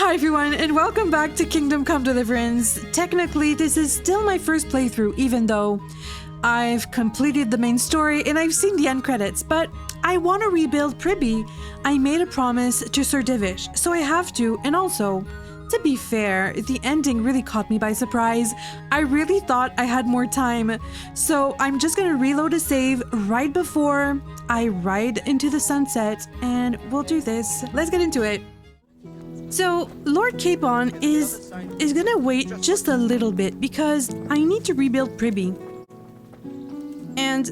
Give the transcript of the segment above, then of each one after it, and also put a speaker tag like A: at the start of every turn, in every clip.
A: Hi everyone, and welcome back to Kingdom Come Deliverance. Technically, this is still my first playthrough, even though I've completed the main story and I've seen the end credits, but I want to rebuild Priby. I made a promise to Sir Divish, so I have to, and also, to be fair, the ending really caught me by surprise. I really thought I had more time, so I'm just gonna reload a save right before I ride into the sunset, and we'll do this. Let's get into it. So, Lord Capon is gonna wait just a little bit because I need to rebuild Priby. And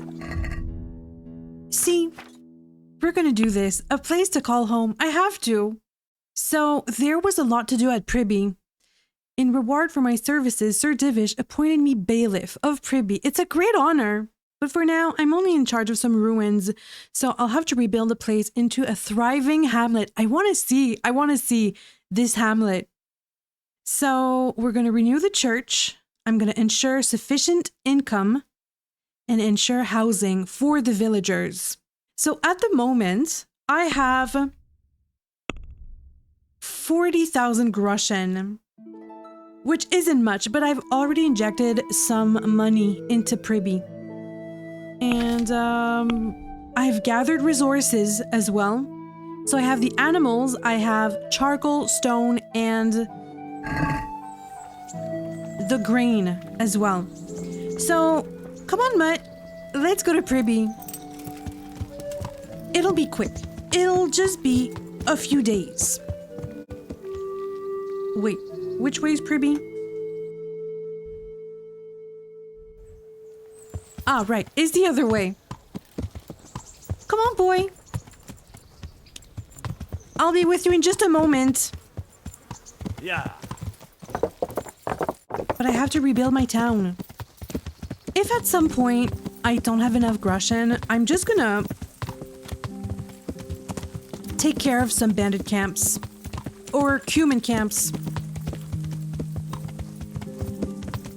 A: see, we're gonna do this. A place to call home. I have to. So, there was a lot to do at Priby. In reward for my services, Sir Divish appointed me bailiff of Priby. It's a great honor. But for now, I'm only in charge of some ruins, so I'll have to rebuild the place into a thriving hamlet. I want to see this hamlet. So we're going to renew the church. I'm going to ensure sufficient income and ensure housing for the villagers. So at the moment, I have 40,000 groschen, which isn't much, but I've already injected some money into Priby. And I've gathered resources as well. So I have the animals, I have charcoal, stone, and the grain as well. So come on, Mutt, let's go to Priby. It'll be quick. It'll just be a few days. Wait, which way is Priby? Ah, right. It's the other way. Come on, boy. I'll be with you in just a moment.
B: Yeah.
A: But I have to rebuild my town. If at some point I don't have enough groschen, I'm just gonna take care of some bandit camps. Or Cuman camps.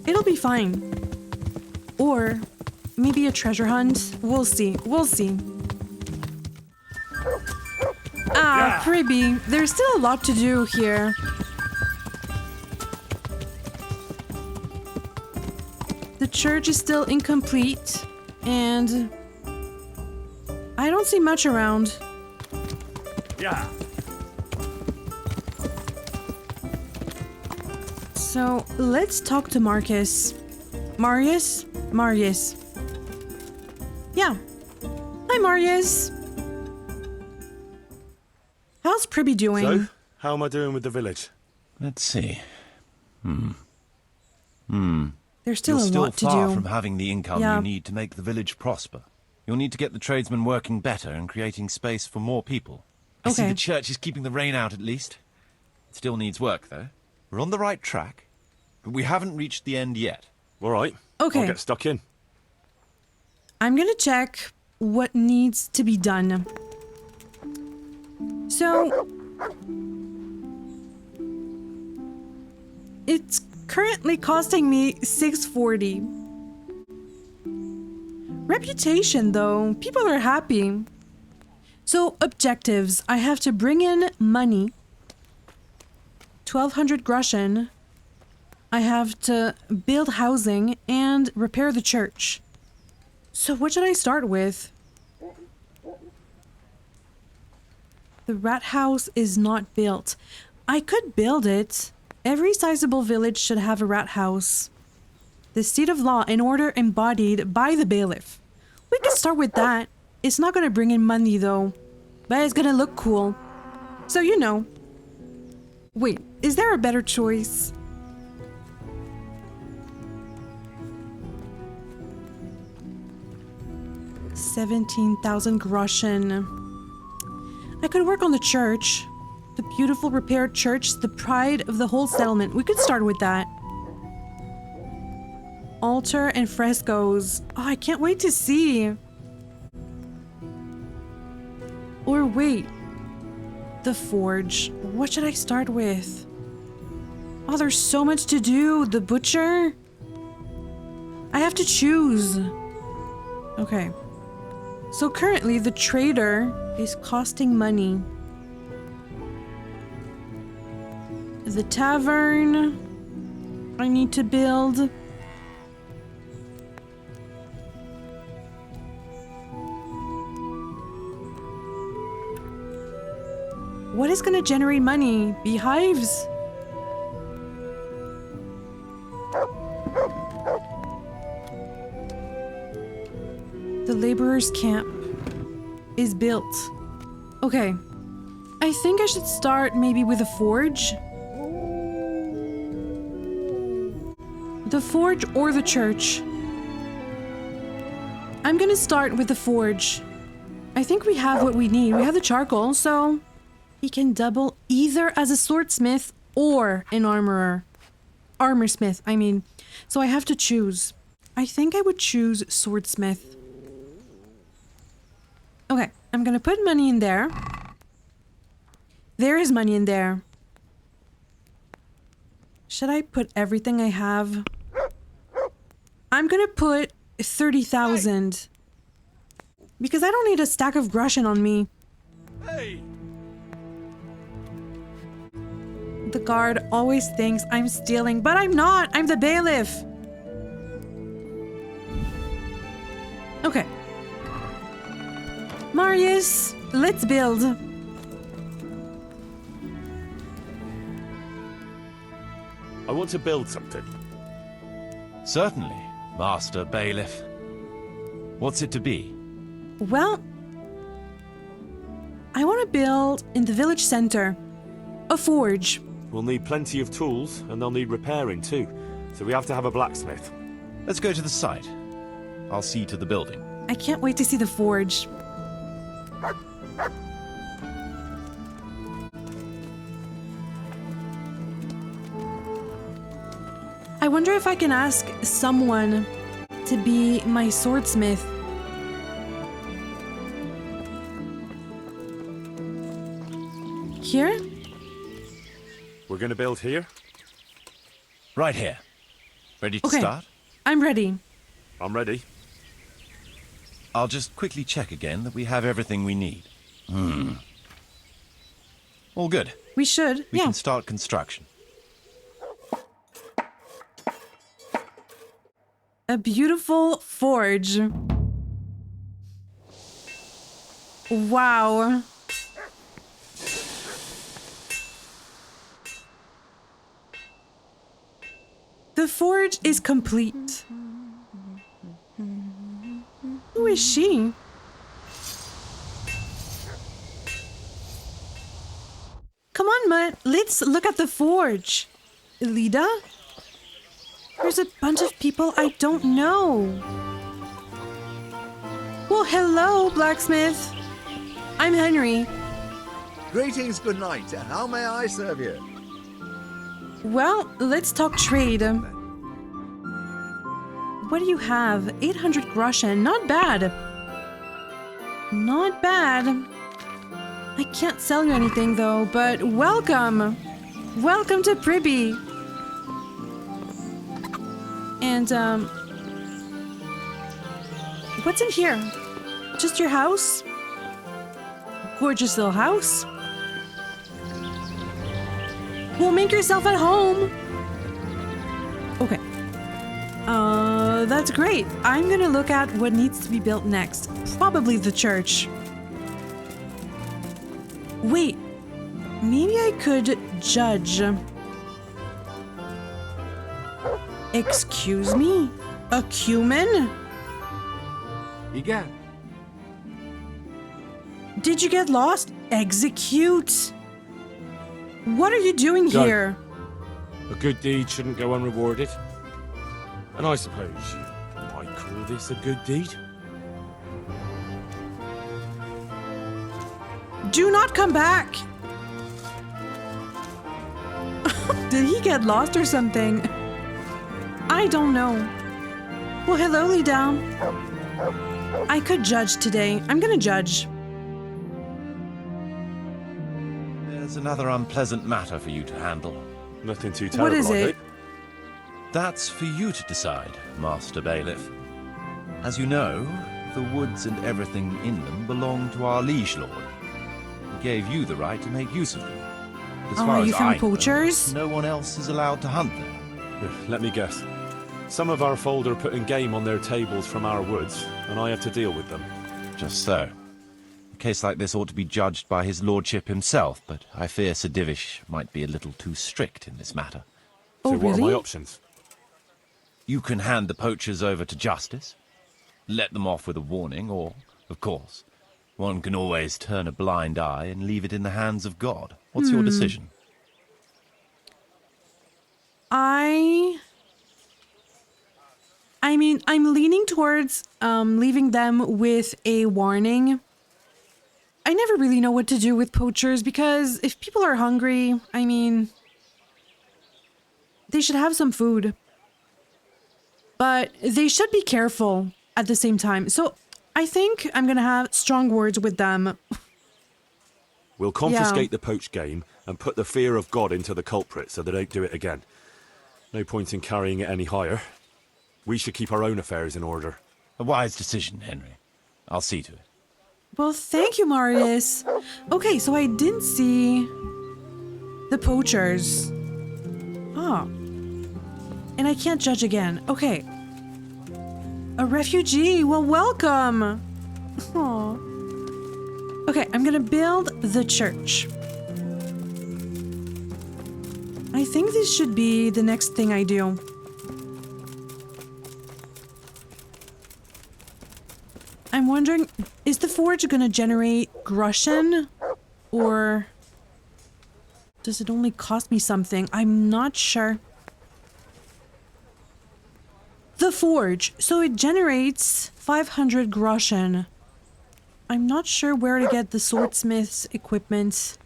A: It'll be fine. Or maybe a treasure hunt. We'll see. We'll see. Ah, Priby. There's still a lot to do here. The church is still incomplete, and I don't see much around.
B: Yeah.
A: So let's talk to Marcus. Marius? Marius. Yeah. Hi, Marius. How's Priby doing?
B: So, how am I doing with the village?
C: Let's see.
A: There's still
C: You're
A: a
C: still
A: lot to
C: far
A: do.
C: from having the income
A: Yeah.
C: you need to make the village prosper. You'll need to get the tradesmen working better and creating space for more people. I see
A: Okay.
C: the church is keeping the rain out at least. It still needs work, though. We're on the right track, but we haven't reached the end yet.
B: All right.
A: Okay.
B: I'll get stuck in.
A: I'm gonna check what needs to be done. So, it's currently costing me 640. Reputation, though, people are happy. So, objectives. I have to bring in money. 1,200 groschen. I have to build housing and repair the church. So what should I start with? The rathaus is not built. I could build it. Every sizable village should have a rathaus. The seat of law and order embodied by the bailiff. We can start with that. It's not going to bring in money though, but it's going to look cool. So you know. Wait, is there a better choice? $17,000 groschen. I could work on the church. The beautiful repaired church, the pride of the whole settlement. We could start with that. Altar and frescoes. Oh, I can't wait to see. Or wait. The forge. What should I start with? Oh, there's so much to do. The butcher. I have to choose. Okay. So currently the trader is costing money. The tavern I need to build. What is gonna generate money? Beehives? The laborers' camp is built. Okay. I think I should start maybe with a forge. The forge or the church. I'm gonna start with the forge. I think we have what we need. We have the charcoal, so he can double either as a swordsmith or an armorer. Armorsmith, I mean. So I have to choose. I think I would choose swordsmith. Okay, I'm gonna put money in there. There is money in there. Should I put everything I have? I'm gonna put 30,000. Because I don't need a stack of Grushin on me.
B: Hey!
A: The guard always thinks I'm stealing, but I'm not! I'm the bailiff! Okay. Marius, let's build.
B: I want to build something.
C: Certainly, Master Bailiff. What's it to be?
A: Well, I want to build in the village center a forge.
B: We'll need plenty of tools, and they'll need repairing too. So we have to have a blacksmith.
C: Let's go to the site. I'll see to the building.
A: I can't wait to see the forge. I wonder if I can ask someone to be my swordsmith. Here?
B: We're gonna build here?
C: Right here. Ready to
A: Okay.
C: start?
A: I'm ready.
B: I'm ready.
C: I'll just quickly check again that we have everything we need. All good.
A: We should.
C: We
A: Yeah.
C: can start construction.
A: A beautiful forge. Wow. The forge is complete. Who is she? Come on, Mutt. Let's look at the forge. Elida? There's a bunch of people I don't know. Well, hello, blacksmith. I'm Henry.
D: Greetings, good night. How may I serve you?
A: Well, let's talk trade. What do you have? 800 Grushin. Not bad. Not bad. I can't sell you anything, though, but welcome. Welcome to Priby. And, what's in here? Just your house? Gorgeous little house. Well, make yourself at home. Okay. That's great. I'm gonna look at what needs to be built next. Probably the church. Wait. Maybe I could judge. Excuse me? A Cuman?
D: Igen.
A: Did you get lost? Execute. What are you doing
B: Go.
A: here?
B: A good deed shouldn't go unrewarded. And I suppose you might call this a good deed?
A: Do not come back! Did he get lost or something? I don't know. Well, hello, Lee Down. I could judge today. I'm gonna judge.
C: There's another unpleasant matter for you to handle.
B: Nothing too terrible,
A: What is
B: I
A: it?
B: hope.
C: That's for you to decide, Master Bailiff. As you know, the woods and everything in them belong to our liege lord. He gave you the right to make use of them. As far as
A: you found
C: I
A: poachers?
C: know, no one else is allowed to hunt there.
B: Here, let me guess. Some of our fold are putting game on their tables from our woods, and I have to deal with them.
C: Just so. A case like this ought to be judged by his lordship himself, but I fear Sir Divish might be a little too strict in this matter.
A: Oh,
B: So what are my
A: really?
B: options?
C: You can hand the poachers over to justice, let them off with a warning, or, of course, one can always turn a blind eye and leave it in the hands of God. What's your decision?
A: I mean, I'm leaning towards leaving them with a warning. I never really know what to do with poachers because if people are hungry, I mean, they should have some food. But they should be careful at the same time. So I think I'm going to have strong words with them.
B: We'll confiscate the poached game and put the fear of God into the culprit so they don't do it again. No point in carrying it any higher. We should keep our own affairs in order.
C: A wise decision, Henry. I'll see to it.
A: Well, thank you, Marius. Okay, so I didn't see the poachers. Oh. And I can't judge again. Okay. A refugee. Well, welcome. Aw. Okay, I'm gonna build the church. I think this should be the next thing I do. I'm wondering, is the forge gonna generate Groschen? Or does it only cost me something? I'm not sure. The forge. So it generates 500 Groschen. I'm not sure where to get the swordsmith's equipment.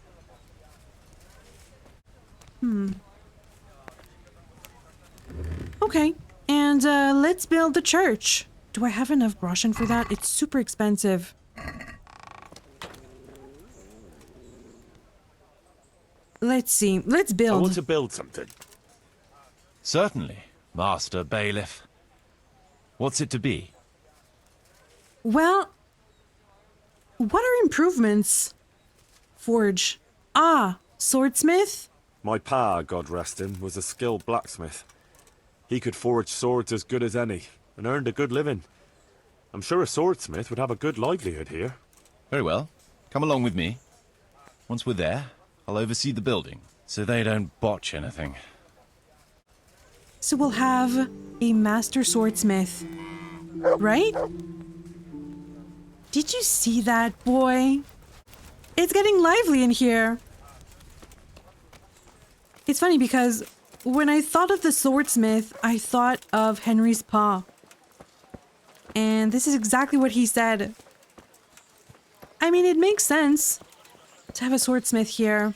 A: Okay, and let's build the church. Do I have enough Groschen for that? It's super expensive. Let's see. Let's
B: I
A: build.
B: want to build something.
C: Certainly, Master Bailiff. What's it to be?
A: Well, what are improvements? Forge. Ah, swordsmith?
B: My pa, God rest him, was a skilled blacksmith. He could forge swords as good as any, and earned a good living. I'm sure a swordsmith would have a good livelihood here.
C: Very well. Come along with me. Once we're there, I'll oversee the building, so they don't botch anything.
A: So we'll have a master swordsmith, right? Did you see that, boy? It's getting lively in here. It's funny because when I thought of the swordsmith, I thought of Henry's pa. And this is exactly what he said. I mean, it makes sense to have a swordsmith here.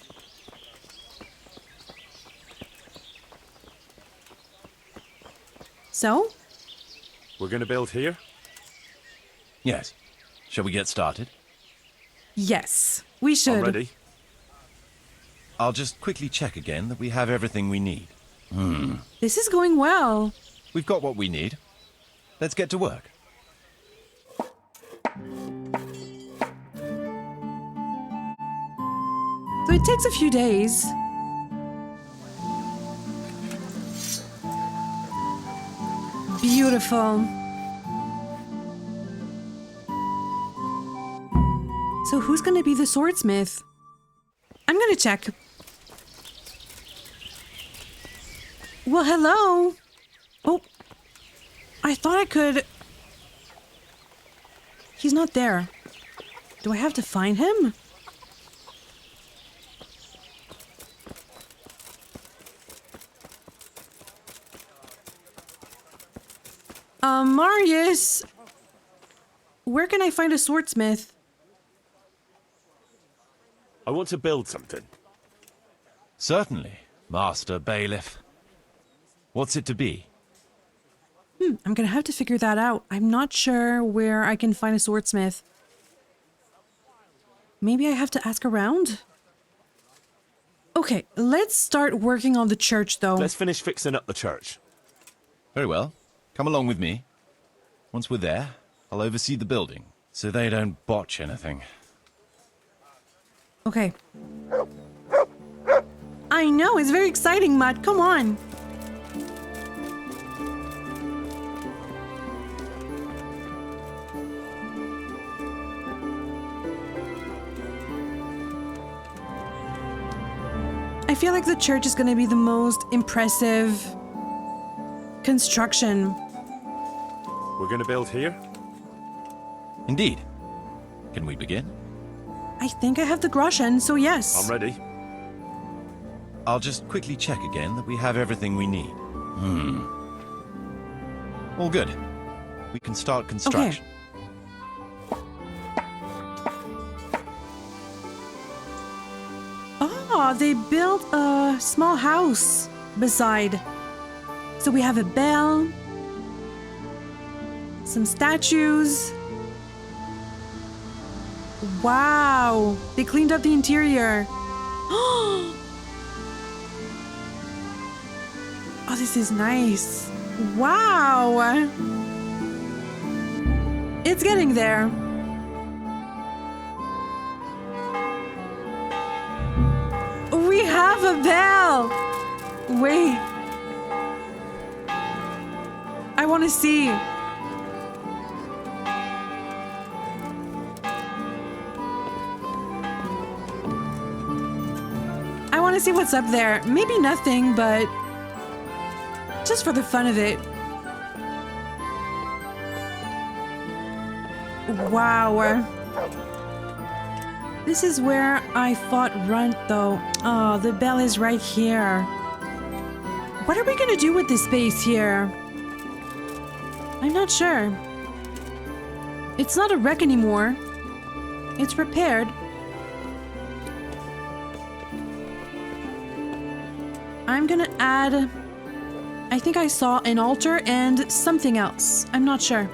A: So?
B: We're gonna build here?
C: Yes. Shall we get started?
A: Yes, we should.
B: I'm ready.
C: I'll just quickly check again that we have everything we need.
A: This is going well.
C: We've got what we need. Let's get to work.
A: So it takes a few days. Beautiful. So who's going to be the swordsmith? I'm going to check. Well, hello. Oh, I thought I could. He's not there. Do I have to find him? Marius, where can I find a swordsmith?
B: I want to build something.
C: Certainly, Master Bailiff. What's it to be?
A: I'm gonna have to figure that out. I'm not sure where I can find a swordsmith. Maybe I have to ask around? Okay, let's start working on the church, though.
B: Let's finish fixing up the church.
C: Very well. Come along with me. Once we're there, I'll oversee the building, so they don't botch anything.
A: Okay. I know, it's very exciting, Mutt. Come on. I feel like the church is going to be the most impressive construction.
B: We're going to build here?
C: Indeed. Can we begin?
A: I think I have the groschen, so yes.
B: I'm ready.
C: I'll just quickly check again that we have everything we need. All good. We can start construction.
A: Oh, they built a small house beside. So we have a bell, some statues. Wow, they cleaned up the interior. Oh, this is nice. Wow. It's getting there. We have a bell. Wait. I want to see. I want to see what's up there. Maybe nothing, but just for the fun of it. Wow. This is where I fought Runt, though. Oh, the bell is right here. What are we gonna do with this space here? I'm not sure. It's not a wreck anymore. It's repaired. I'm gonna add... I think I saw an altar and something else. I'm not sure.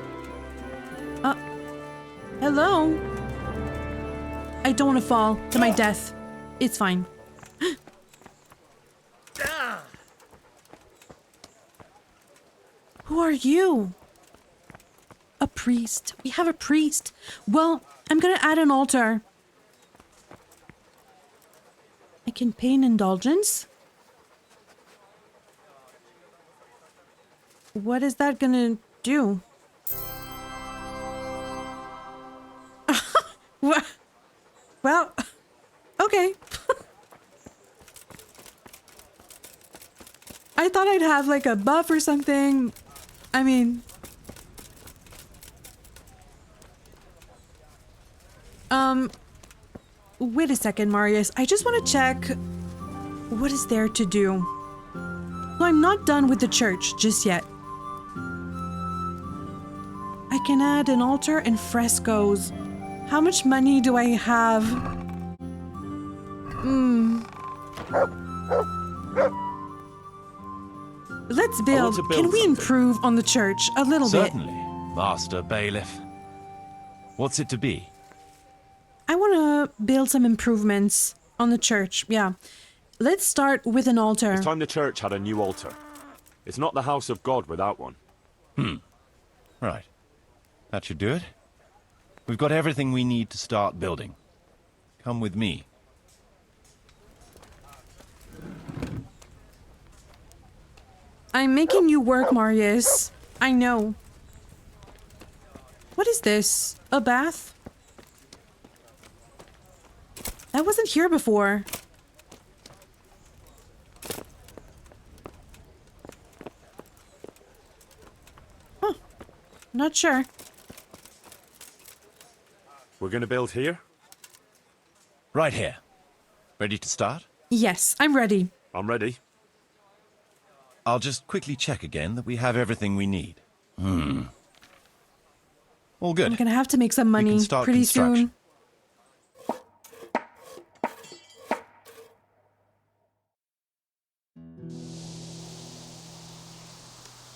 A: Hello? I don't want to fall to my death. It's fine. Who are you? A priest. We have a priest. Well, I'm gonna add an altar. I can pay an indulgence. What is that gonna do? Well, okay. I thought I'd have like a buff or something. I mean... Wait a second, Marius. I just want to check what is there to do. Well, I'm not done with the church just yet. I can add an altar and frescoes. How much money do I have? Let's build. Can we improve on the church a little bit?
C: Certainly, Master Bailiff. What's it to be?
A: I want to build some improvements on the church, yeah. Let's start with an altar.
B: It's time the church had a new altar. It's not the house of God without one.
C: Right. That should do it. We've got everything we need to start building. Come with me.
A: I'm making you work, Marius. I know. What is this? A bath? That wasn't here before. Huh. Not sure.
B: We're gonna build here?
C: Right here. Ready to start?
A: Yes, I'm ready.
B: I'm ready.
C: I'll just quickly check again that we have everything we need. All good.
A: I'm gonna have to make some
C: We can
A: money
C: start
A: pretty
C: construction.
A: soon.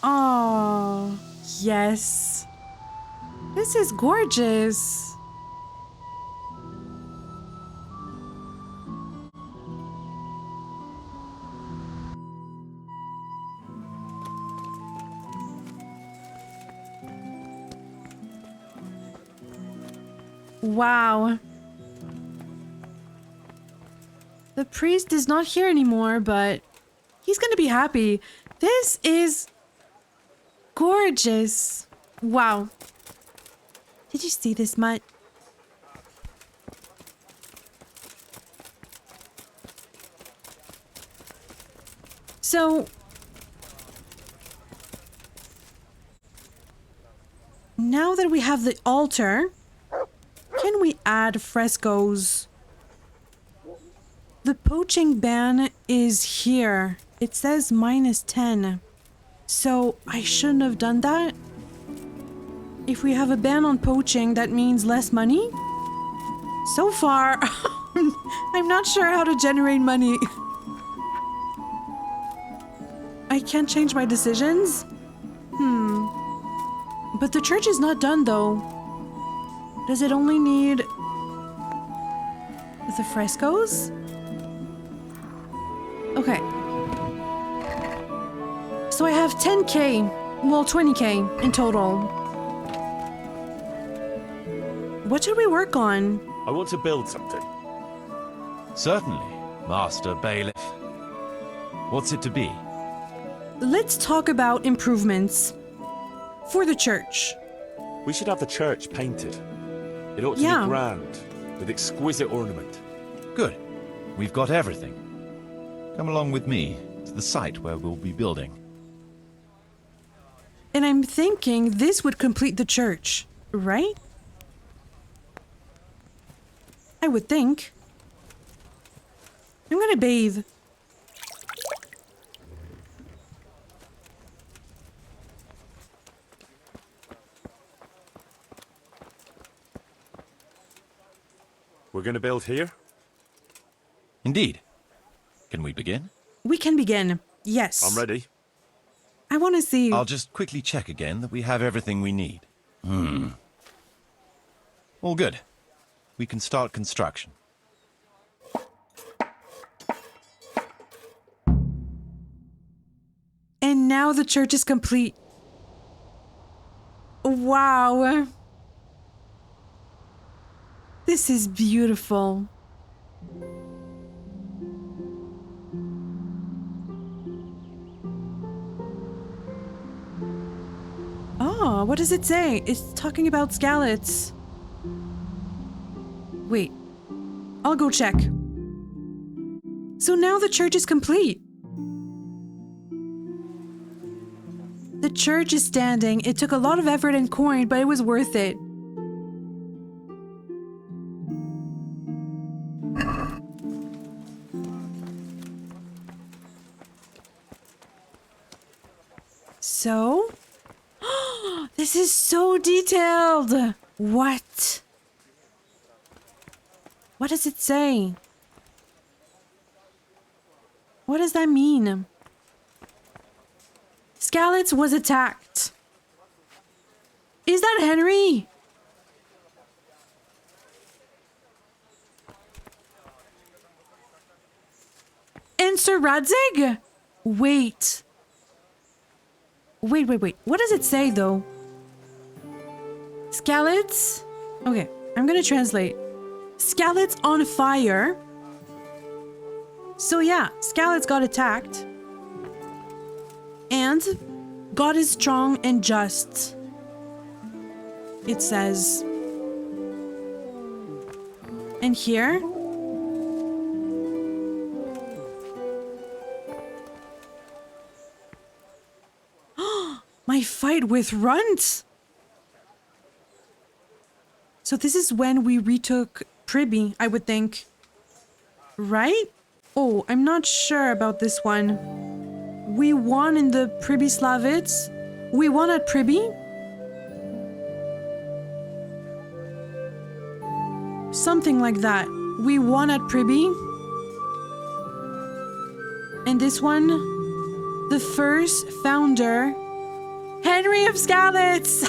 A: Oh, yes. This is gorgeous. Wow. The priest is not here anymore, but he's gonna be happy. This is gorgeous. Wow. Did you see this, Mutt? So, now that we have the altar, can we add frescoes? The poaching ban is here. It says -10. So I shouldn't have done that. If we have a ban on poaching, that means less money? So far, I'm not sure how to generate money. I can't change my decisions? But the church is not done, though. Does it only need the frescoes? Okay. So I have 10k, well, 20k in total. What should we work on?
B: I want to build something.
C: Certainly, Master Bailiff. What's it to be?
A: Let's talk about improvements for the church.
B: We should have the church painted. It ought to be grand, with exquisite ornament.
C: Good. We've got everything. Come along with me to the site where we'll be building.
A: And I'm thinking this would complete the church, right? I would think. I'm gonna bathe.
B: We're going to build here?
C: Indeed. Can we begin?
A: We can begin. Yes.
B: I'm ready.
A: I want to see.
C: I'll just quickly check again that we have everything we need. All good. We can start construction.
A: And now the church is complete. Wow. This is beautiful. Oh, what does it say? It's talking about Skalitz. Wait, I'll go check. So now the church is complete. The church is standing. It took a lot of effort and coin, but it was worth it. So, this is so detailed. What? What does it say? What does that mean? Skalitz was attacked. Is that Henry? And Sir Radzig? Wait. Wait. What does it say, though? Skalitz? Okay, I'm gonna translate. Skalitz on fire. So yeah, Skalitz got attacked. And God is strong and just. It says. And here. My fight with Runt. So this is when we retook Priby, I would think. Right? Oh, I'm not sure about this one. We won in the Pribyslavitz. We won at Priby. Something like that. We won at Priby. And this one, the first founder, Henry of Skalitz.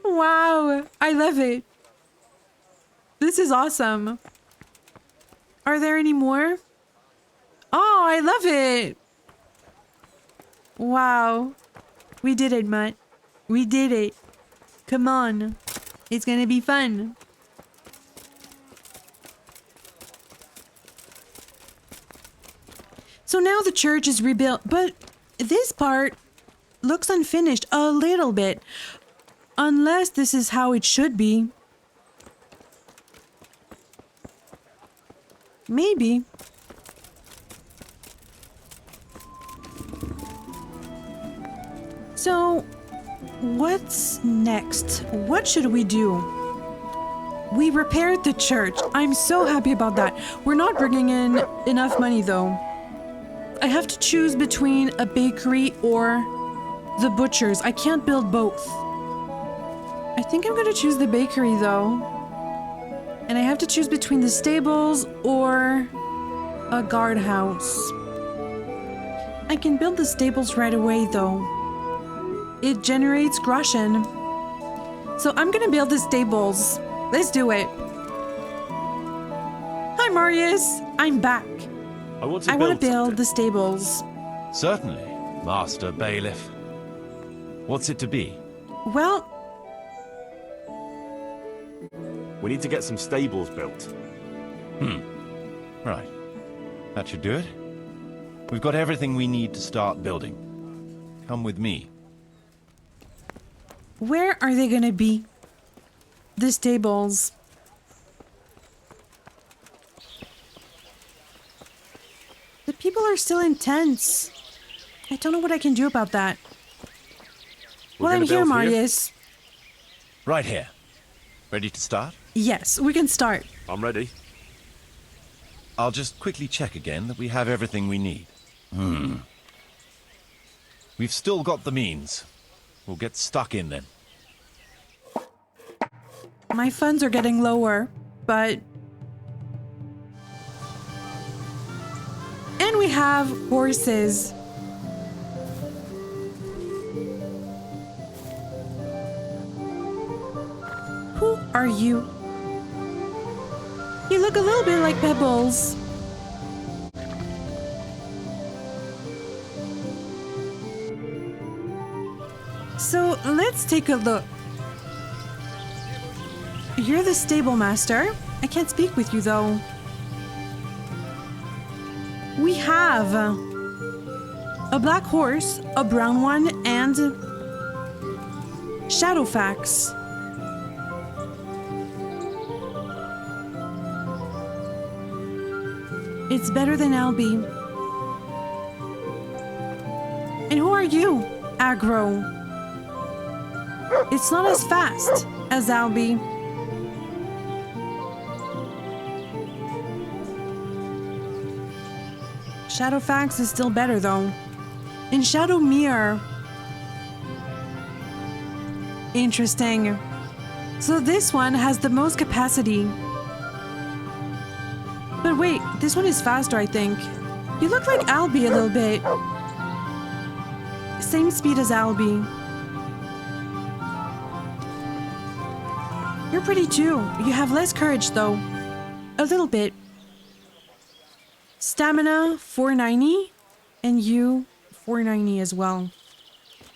A: Wow, I love it. This is awesome. Are there any more? Oh, I love it. Wow. We did it, Mutt. We did it. Come on. It's gonna be fun. So now the church is rebuilt, but this part looks unfinished a little bit. Unless this is how it should be. Maybe. So, what's next? What should we do? We repaired the church. I'm so happy about that. We're not bringing in enough money though. I have to choose between a bakery or the butchers. I can't build both. I think I'm gonna choose the bakery though. And I have to choose between the stables or a guardhouse. I can build the stables right away though. It generates groschen. So I'm gonna build the stables. Let's do it. Hi Marius, I'm back.
B: I want to
A: build
B: something.
A: the stables.
C: Certainly, Master Bailiff. What's it to be?
A: Well,
B: We need to get some stables built.
C: Right. That should do it. We've got everything we need to start building. Come with me.
A: where are they gonna be? The stables. The people are still intense. I don't know what I can do about that. Well, I'm
B: gonna
A: here,
B: build
A: Marius.
C: Right here. Ready to start?
A: Yes, we can start.
B: I'm ready.
C: I'll just quickly check again that we have everything we need. We've still got the means. We'll get stuck in then.
A: My funds are getting lower, but... And we have horses. Who are you? You look a little bit like Pebbles. So let's take a look. You're the stable master. I can't speak with you though. We have a black horse, a brown one, and Shadowfax. It's better than Albie. And who are you, Agro? It's not as fast as Albie. Shadowfax is still better though. And Shadowmere. Interesting. So this one has the most capacity. But wait, this one is faster, I think. You look like Albie a little bit. Same speed as Albie. You're pretty too. You have less courage though. A little bit. Stamina 490 and you 490 as well.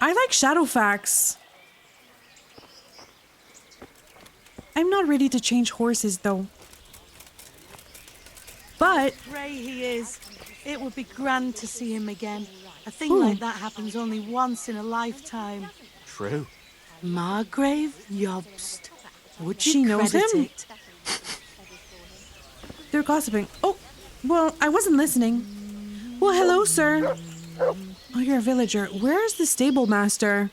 A: I like Shadowfax. I'm not ready to change horses though. But
E: Grey he is. It would be grand to see him again. A thing like that happens only once in a lifetime.
B: True.
E: Margrave Jobst. Would
A: She
E: you
A: knows
E: credit
A: him?
E: it?
A: they're gossiping. Oh, well, I wasn't listening. Well, hello, sir. Oh, you're a villager. Where is the stable master?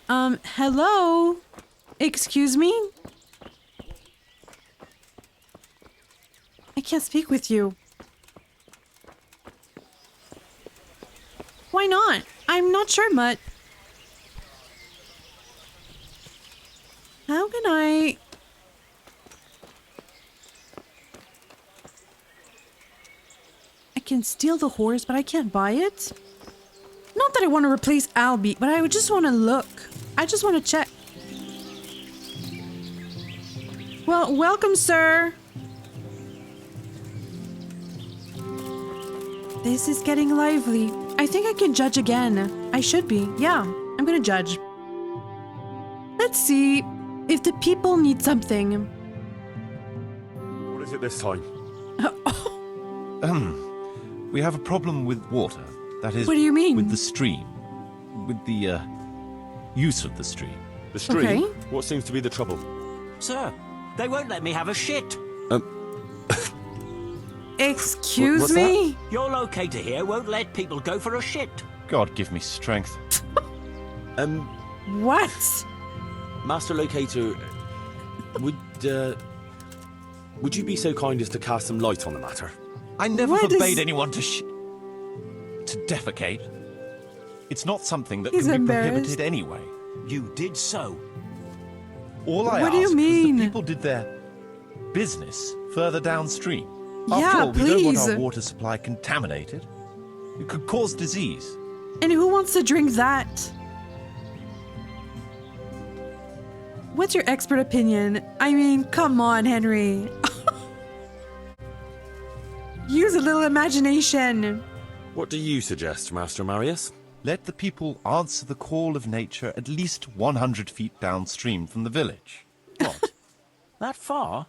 A: Hello? Excuse me? I can't speak with you. Why not? I'm not sure, Mutt. How can I... I can steal the horse, but I can't buy it? Not that I want to replace Albie, but I would just want to look. I just want to check. Well, welcome, sir. This is getting lively. I think I can judge again. I should be. Yeah, I'm gonna judge. Let's see if the people need something.
B: What is it this time?
C: We have a problem with water. That is,
A: What do you mean?
C: with the stream. With the, use of the stream.
B: The stream?
A: Okay.
B: What seems to be the trouble?
F: Sir, they won't let me have a shit.
A: Excuse
B: What's
A: me?
F: Your locator here won't let people go for a shit.
C: God give me strength.
A: What?
B: Master Locator, would you be so kind as to cast some light on the matter?
C: I never
A: What
C: forbade
A: is-
C: anyone to defecate. It's not something that
A: He's
C: can be
A: embarrassed.
C: prohibited anyway.
F: You did so.
C: All I
A: What do you
C: asked
A: mean?
C: was that people did their business further downstream.
A: Yeah,
C: After all, we don't want
A: please.
C: our water supply contaminated. It could cause disease.
A: And who wants to drink that? What's your expert opinion? I mean, come on, Henry. Use a little imagination.
B: What do you suggest, Master Marius?
C: Let the people answer the call of nature at least 100 feet downstream from the village.
F: What? That far?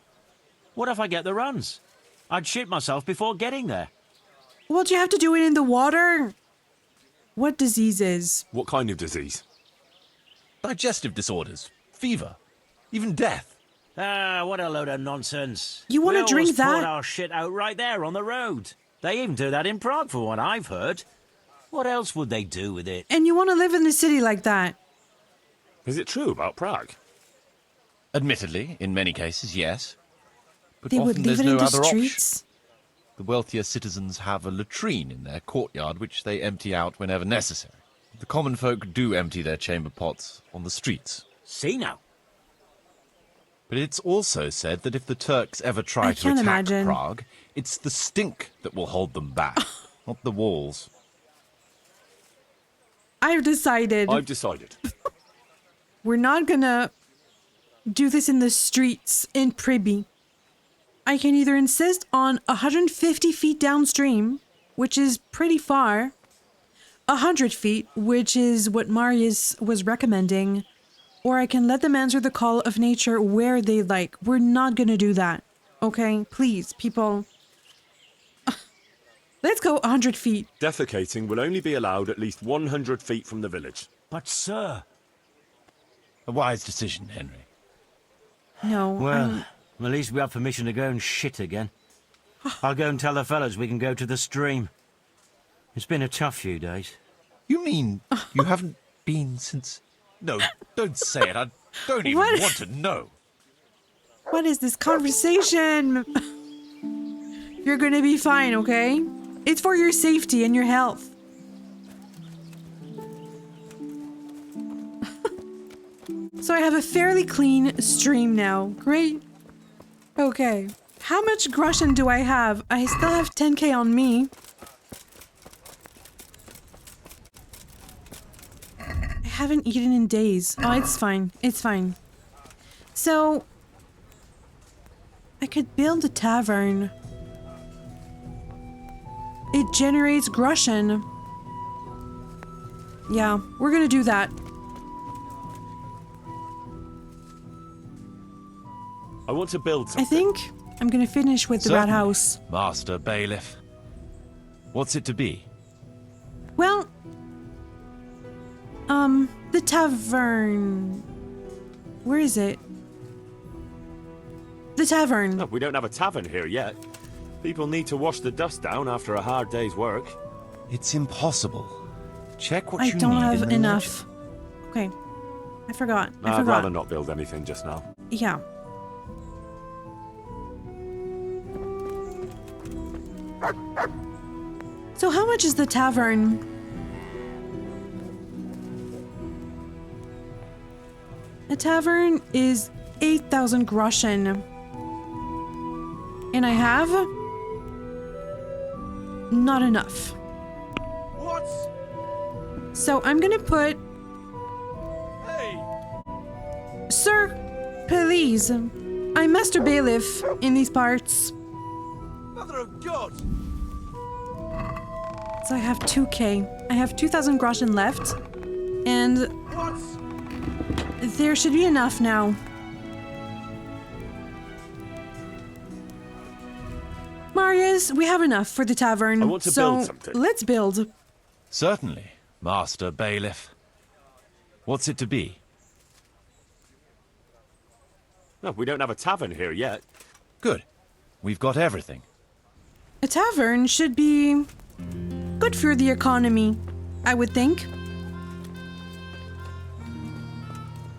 F: What if I get the runs? I'd shit myself before getting there.
A: Well, do you have to do it in the water? What diseases?
B: What kind of disease?
C: Digestive disorders, fever, even death.
F: Ah, what a load of nonsense.
A: You wanna
F: We
A: drink
F: always
A: that?
F: poured our shit out right there on the road. They even do that in Prague, for what I've heard. What else would they do with it?
A: And you want to live in a city like that?
B: Is it true about Prague?
C: Admittedly, in many cases, yes. But
A: They
C: often
A: would leave
C: there's
A: it
C: no
A: in the
C: other option.
A: streets?
C: The wealthier citizens have a latrine in their courtyard which they empty out whenever necessary. The common folk do empty their chamber pots on the streets.
F: See now.
C: But it's also said that if the Turks ever try
A: I
C: to
A: can't
C: attack
A: imagine.
C: Prague, it's the stink that will hold them back, not the walls.
A: I've decided
B: I've decided.
A: we're not gonna do this in the streets in Priby. I can either insist on 150 feet downstream, which is pretty far, 100 feet, which is what Marius was recommending, or I can let them answer the call of nature where they like. We're not gonna do that, okay? Please, people. Let's go 100 feet.
B: Defecating will only be allowed at least 100 feet from the village.
F: But, sir...
C: A wise decision, Henry.
A: No.
F: Well, at least we have permission to go and shit again. I'll go and tell the fellas we can go to the stream. It's been a tough few days.
C: You mean you haven't been since... No, don't say it. I don't even
A: What?
C: want to know.
A: What is this conversation? You're gonna be fine, okay? It's for your safety and your health. So I have a fairly clean stream now. Great. Okay. How much groschen do I have? I still have 10k on me. I haven't eaten in days. Oh, it's fine. It's fine. So... I could build a tavern. It generates groschen. Yeah, we're gonna do that.
B: I want to build something.
A: I think I'm gonna finish with the
C: Certainly.
A: rathaus.
C: Master Bailiff. What's it to be?
A: Well, the tavern. Where is it? The tavern.
B: No, we don't have a tavern here yet. People need to wash the dust down after a hard day's work.
C: It's impossible. Check what
A: I
C: you
A: don't
C: need
A: have
C: in the
A: enough. Okay. I forgot. I
B: I'd
A: forgot.
B: rather not build anything just now.
A: Yeah. So how much is the tavern? A tavern is 8,000 groschen. And I have... not enough.
D: What?
A: So I'm gonna put...
D: Hey!
A: Sir, please. I'm Master Bailiff in these parts.
D: Mother of God!
A: So I have 2k. I have 2,000 groschen left. And
D: What?
A: there should be enough now. Marius, guess we have enough for the tavern.
B: I want to build something.
A: Let's build.
C: Certainly, Master Bailiff. What's it to be?
B: No, we don't have a tavern here yet.
C: Good. We've got everything.
A: A tavern should be good for the economy, I would think.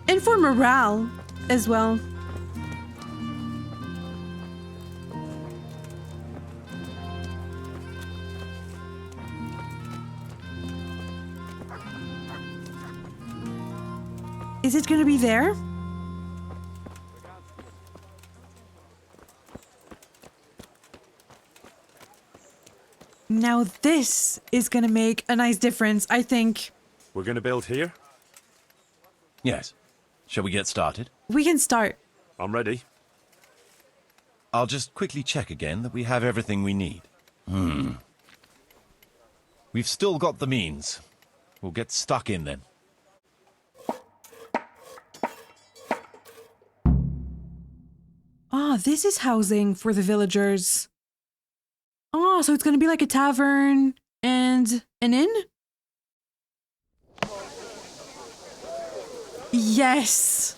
A: And for morale as well. Is it gonna be there? Now this is gonna make a nice difference, I think.
B: We're gonna build here?
C: Yes. Shall we get started?
A: We can start.
B: I'm ready.
C: I'll just quickly check again that we have everything we need. We've still got the means. We'll get stuck in then.
A: Ah, this is housing for the villagers. Oh, so it's gonna be like a tavern and an inn? Yes!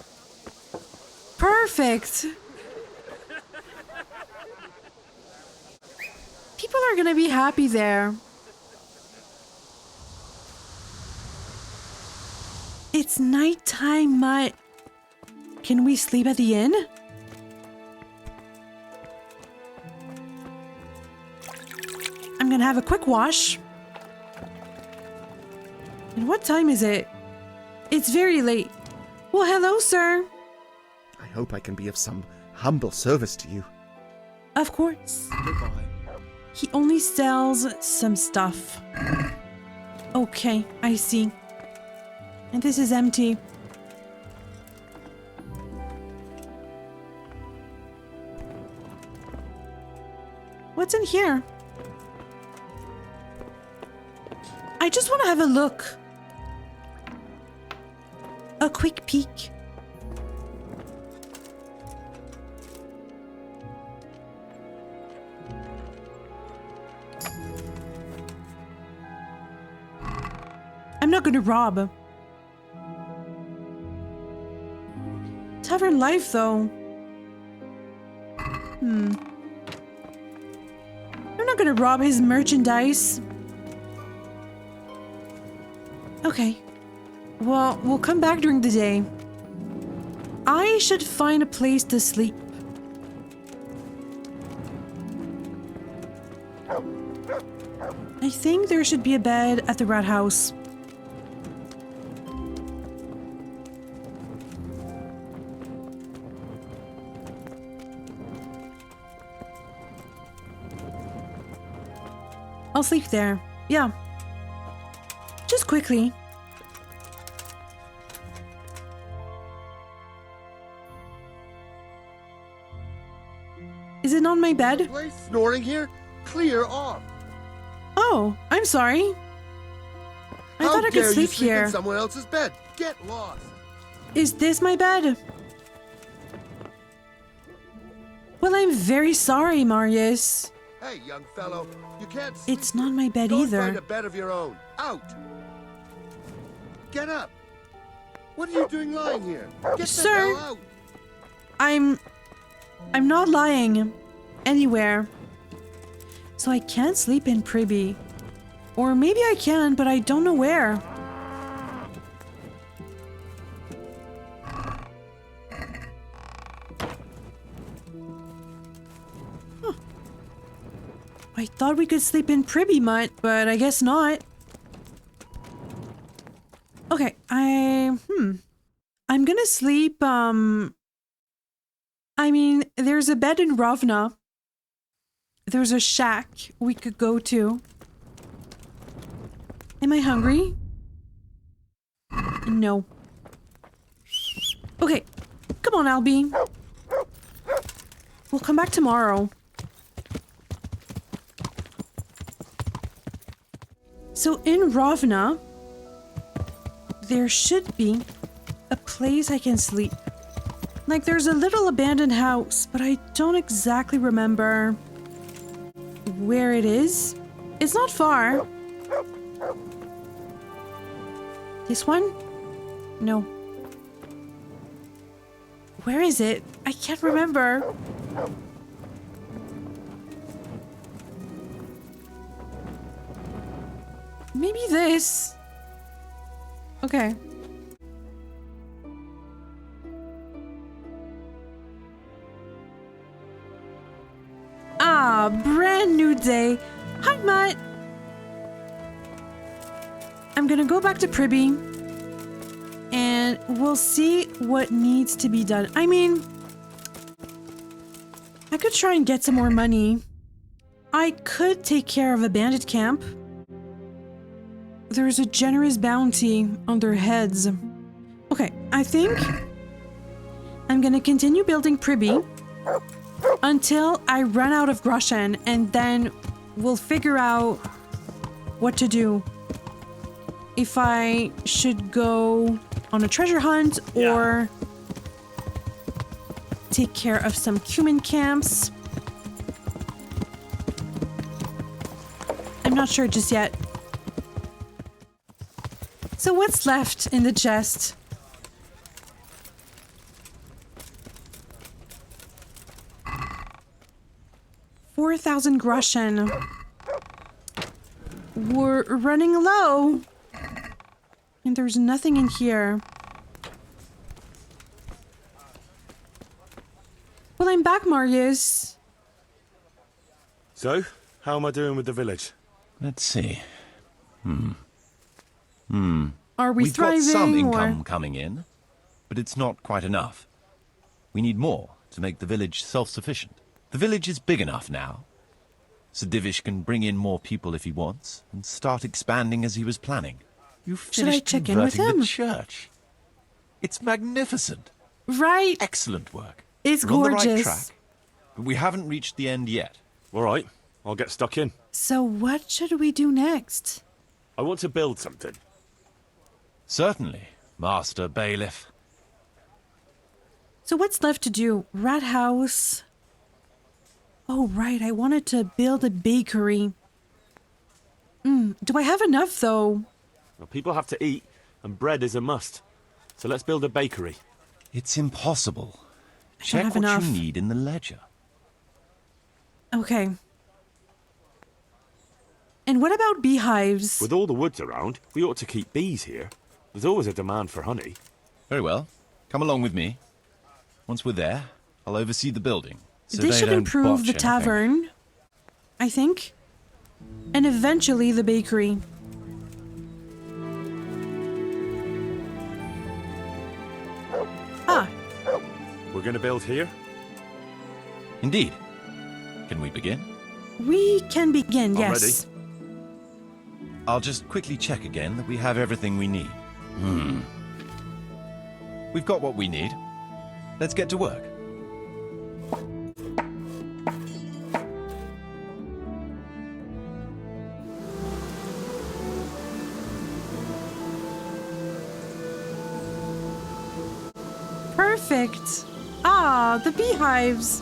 A: Perfect! People are gonna be happy there. It's nighttime, Mutt. Can we sleep at the inn? I'm gonna have a quick wash. And what time is it? It's very late. Well, hello, sir.
G: I hope I can be of some humble service to you.
A: Of course.
G: Goodbye.
A: He only sells some stuff. Okay, I see. And this is empty. What's in here? I just want to have a look. A quick peek. I'm not going to rob. Tavern life, though. I'm not going to rob his merchandise. Okay. Well, we'll come back during the day. I should find a place to sleep. I think there should be a bed at the rathaus. I'll sleep there. Yeah. Just quickly. Is it on my bed?
D: Place snoring here? Clear off.
A: Oh, I'm sorry. I thought I could
D: dare you
A: sleep here.
D: in someone else's bed? Get lost.
A: Is this my bed? Well, I'm very sorry, Marius.
D: Hey, young fellow, you can't sleep.
A: It's not my bed
D: Go
A: either.
D: find a bed of your own. Out. Get up. What are you doing lying here? Get
A: Sir.
D: the hell out.
A: I'm not lying anywhere. So I can't sleep in Privy. Or maybe I can, but I don't know where. Huh. I thought we could sleep in Privy, Mutt, but I guess not. Okay, I'm gonna sleep, I mean, there's a bed in Rovna. There's a shack we could go to. Am I hungry? No. Okay, come on, Albie. We'll come back tomorrow. So in Rovna, there should be a place I can sleep. Like, there's a little abandoned house, but I don't exactly remember where it is. It's not far. This one? No. Where is it? I can't remember. Maybe this. Okay. Ah, brand new day. Hi, Matt. I'm gonna go back to Pribby and we'll see what needs to be done. I mean, I could try and get some more money. I could take care of a bandit camp. There's a generous bounty on their heads. Okay, I think I'm gonna continue building Pribby until I run out of groschen, and then we'll figure out what to do. If I should go on a treasure hunt or take care of some Cuman camps. I'm not sure just yet. So what's left in the chest? $4,000 groschen. We're running low. And there's nothing in here. Well, I'm back, Marius.
B: So, how am I doing with the village?
C: Let's see.
A: Are we
C: We've
A: thriving?
C: got some
A: or-
C: income coming in, but it's not quite enough. We need more to make the village self-sufficient. The village is big enough now, so Divish can bring in more people if he wants and start expanding as he was planning. You
A: Should I
C: finished
A: check in with
C: converting
A: him?
C: the church. It's magnificent.
A: Right.
C: Excellent work.
A: It's
C: We're on the right
A: gorgeous.
C: track, but we haven't reached the end yet.
B: All right, I'll get stuck in.
A: So what should we do next?
B: I want to build something.
C: Certainly, Master Bailiff.
A: So what's left to do? Rathaus. Oh, right. I wanted to build a bakery. Do I have enough, though?
B: Well, people have to eat, and bread is a must. So let's build a bakery.
C: It's impossible.
A: don't
C: Check
A: have
C: what
A: enough.
C: you need in the ledger.
A: Okay. And what about beehives?
B: With all the woods around, we ought to keep bees here. There's always a demand for honey.
C: Very well. Come along with me. Once we're there, I'll oversee the building. So
A: This
C: they
A: should
C: don't
A: improve
C: botch
A: the
C: anything.
A: tavern, I think. And eventually the bakery. Ah,
B: We're going to build here?
C: Indeed. Can we begin?
A: we can begin,
B: I'm
A: yes.
C: I'll just quickly check again that we have everything we need. We've got what we need. Let's get to work.
A: Perfect. Ah, the beehives.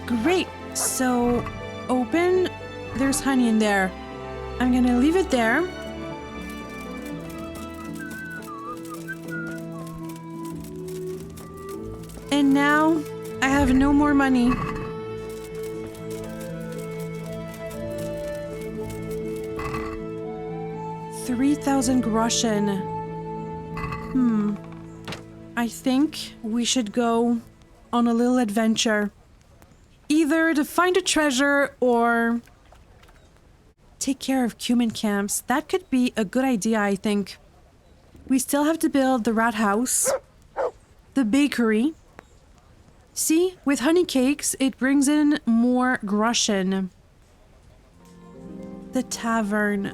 A: Great. So, open. There's honey in there. I'm gonna leave it there. And now, I have no more money. $3,000 groschen. I think we should go on a little adventure. Either to find a treasure or take care of Cuman camps. That could be a good idea, I think. We still have to build the rathaus, the bakery. See, with honey cakes, it brings in more groschen. The tavern.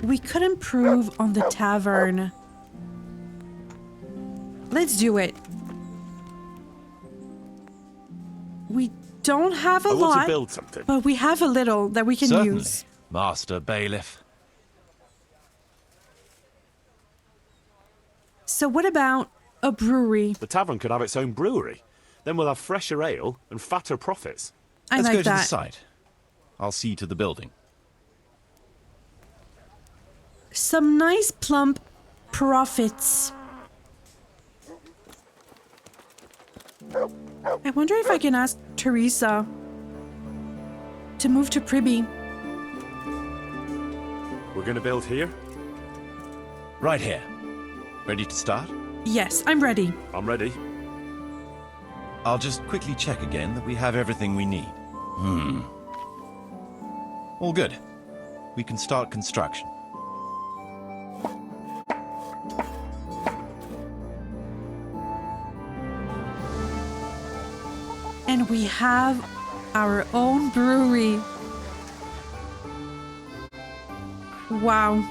A: We could improve on the tavern. Let's do it. We don't have a
B: I want
A: lot,
B: to build something.
A: but we have a little that we can
C: Certainly,
A: use.
C: Master Bailiff.
A: So what about a brewery?
B: The tavern could have its own brewery. Then we'll have fresher ale and fatter profits.
C: Let's
A: like
C: go to the
A: that.
C: site. I'll see you to the building.
A: Some nice plump profits. I wonder if I can ask Teresa to move to Priby.
B: We're gonna build here?
C: Right here. Ready to start?
A: Yes, I'm ready.
B: I'm ready.
C: I'll just quickly check again that we have everything we need. All good. We can start construction.
A: And we have our own brewery. Wow.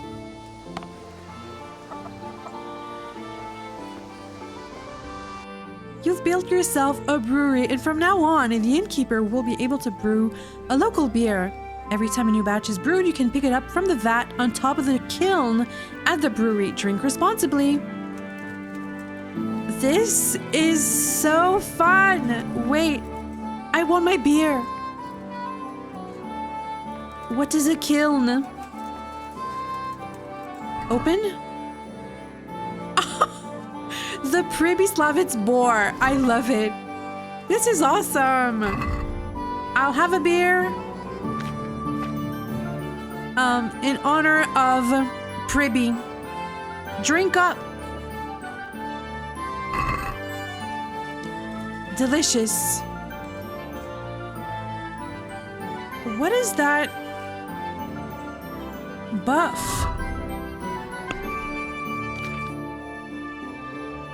A: You've built yourself a brewery, and from now on, the innkeeper will be able to brew a local beer. Every time a new batch is brewed, you can pick it up from the vat on top of the kiln at the brewery. Drink responsibly. This is so fun. Wait, I want my beer. What is a kiln? Open? The Pribyslavitz boar. I love it. This is awesome. I'll have a beer. In honor of Priby. Drink up. Delicious. What is that buff?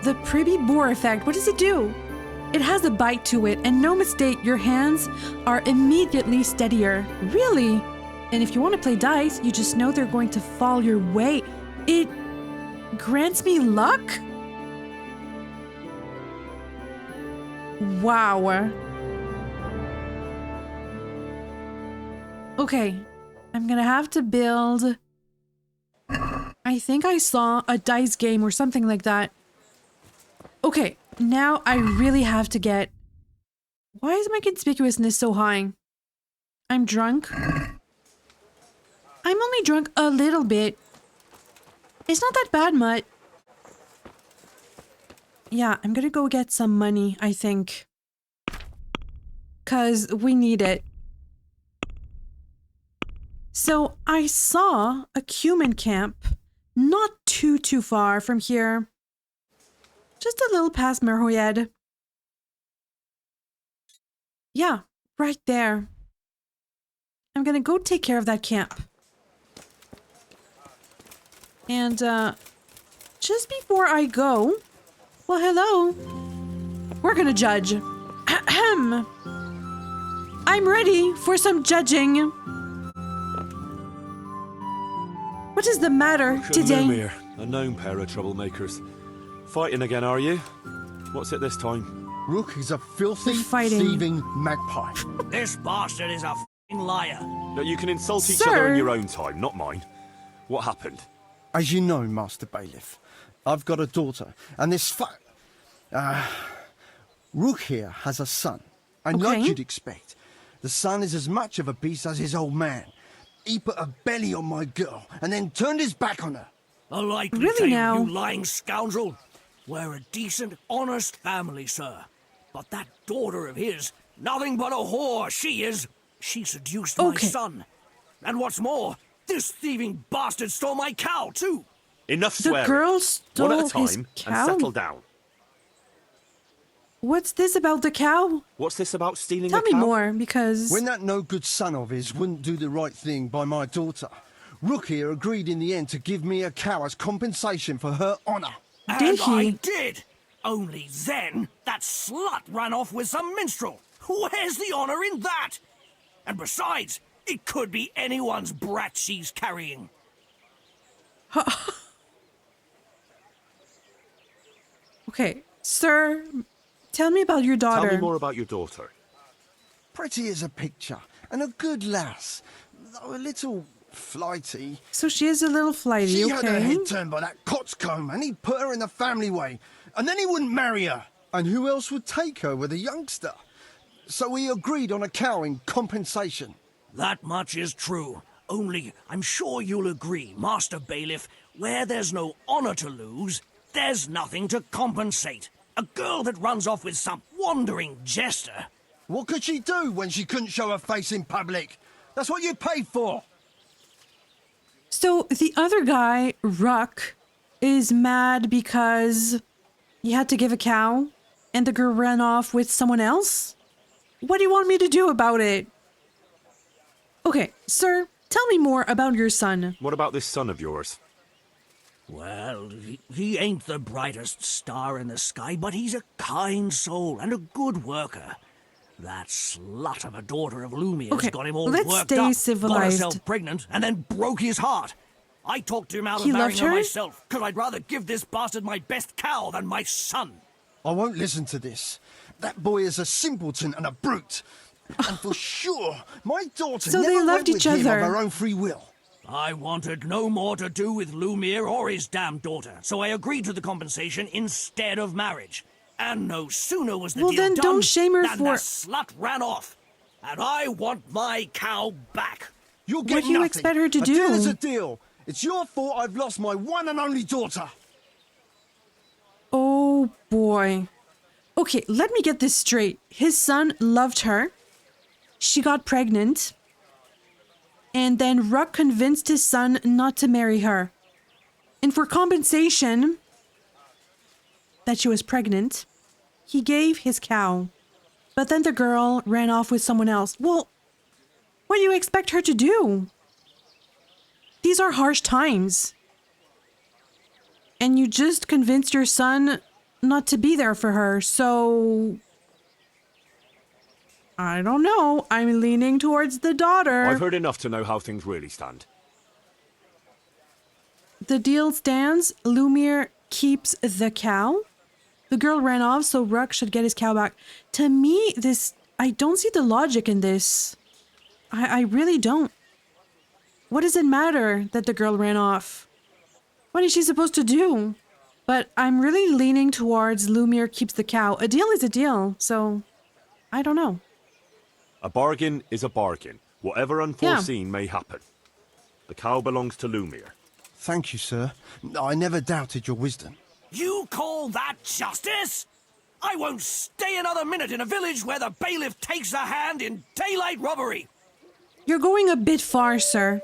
A: The Priby boar effect. What does it do? It has a bite to it, and no mistake, your hands are immediately steadier. Really? And if you want to play dice, you just know they're going to fall your way. It grants me luck? Wow. Okay, I'm gonna have to build... I think I saw a dice game or something like that. Okay, now I really have to get... Why is my conspicuousness so high? I'm drunk. I'm only drunk a little bit. It's not that bad, Mutt. Yeah, I'm gonna go get some money, I think. 'Cause we need it. So, I saw a Cuman camp not too far from here. Just a little past Merhoyed. Yeah, right there. I'm gonna go take care of that camp. And, just before I go... Well, hello. We're gonna judge. Ahem. I'm ready for some judging. What is the matter today?
B: Lumir, a known pair of troublemakers. Fighting again, are you? What's it this time?
D: Rook is a filthy,
A: Fighting.
D: thieving magpie.
H: This bastard is a f***ing liar.
B: No, you can insult each
A: Sir?
B: other in your own time, not mine. What happened?
I: As you know, Master Bailiff, I've got a daughter, and this Rook here has a son. And
A: Okay.
I: like you'd expect, the son is as much of a beast as his old man. He put a belly on my girl, and then turned his back on her.
H: A likely
A: Really
H: tale,
A: now?
H: you lying scoundrel. We're a decent, honest family, sir. But that daughter of his, nothing but a whore she is. She seduced my
A: Okay.
H: son. And what's more, this thieving bastard stole my cow, too.
B: Enough
A: The
B: swearing.
A: girl
B: One
A: stole
B: at a
A: his
B: time and
A: cow?
B: settle down.
A: What's this about the cow?
B: What's this about stealing
A: Tell
B: a
A: me
B: cow?
A: more, because...
I: When that no-good son of his wouldn't do the right thing by my daughter, Rook here agreed in the end to give me a cow as compensation for her honour.
A: Did
H: And I
A: he?
H: did. Only then, that slut ran off with some minstrel. Where's the honor in that? And besides, it could be anyone's brat she's carrying.
A: Okay, sir, tell me about your daughter.
B: Tell me more about your daughter.
I: Pretty as a picture, and a good lass, though a little flighty.
A: So she is a little flighty,
I: She had her
A: okay?
I: head turned by that coxcomb, and he put her in the family way, and then he wouldn't marry her. And who else would take her with a youngster? So we agreed on a cow in compensation.
H: That much is true. Only, I'm sure you'll agree, Master Bailiff, where there's no honor to lose, there's nothing to compensate. A girl that runs off with some wandering jester.
I: What could she do when she couldn't show her face in public? That's what you paid for.
A: So the other guy, Ruck, is mad because he had to give a cow and the girl ran off with someone else? What do you want me to do about it? Okay, sir, tell me more about your son.
B: What about this son of yours?
H: Well, he ain't the brightest star in the sky, but he's a kind soul and a good worker. That slut of a daughter of Lumia's got him all
A: let's
H: worked
A: stay
H: up,
A: civilized.
H: got herself pregnant, and then broke his heart. I talked him out of
A: He
H: marrying
A: loved
H: her
A: her?
H: myself, because I'd rather give this bastard my best cow than my son.
I: I won't listen to this. That boy is a simpleton and a brute. And for sure, my daughter
A: So
I: never
A: they
I: went
A: loved
I: with
A: each
I: him
A: other.
I: of her own free will.
H: I wanted no more to do with Lumir or his damned daughter, so I agreed to the compensation instead of marriage. And no sooner was the
A: Well,
H: deal
A: then
H: done
A: don't shame her
H: than
A: for-
H: the slut ran off. And I want my cow back.
I: You'll
A: What
I: get
A: do you
I: nothing.
A: expect her to
I: A deal
A: do?
I: is a deal. It's your fault I've lost my one and only daughter.
A: Oh boy. Okay, let me get this straight. His son loved her. She got pregnant. And then Ruck convinced his son not to marry her. And for compensation that she was pregnant, he gave his cow. But then the girl ran off with someone else. Well, what do you expect her to do? These are harsh times. And you just convinced your son not to be there for her, so... I don't know. I'm leaning towards the daughter.
B: I've heard enough to know how things really stand.
A: The deal stands. Lumir keeps the cow. The girl ran off, so Ruck should get his cow back. To me, I don't see the logic in this. I really don't. What does it matter that the girl ran off? What is she supposed to do? But I'm really leaning towards Lumir keeps the cow. A deal is a deal, so I don't know.
B: A bargain is a bargain. Whatever unforeseen may happen. The cow belongs to Lumir.
I: Thank you, sir. I never doubted your wisdom.
H: You call that justice? I won't stay another minute in a village where the bailiff takes a hand in daylight robbery.
A: You're going a bit far, sir.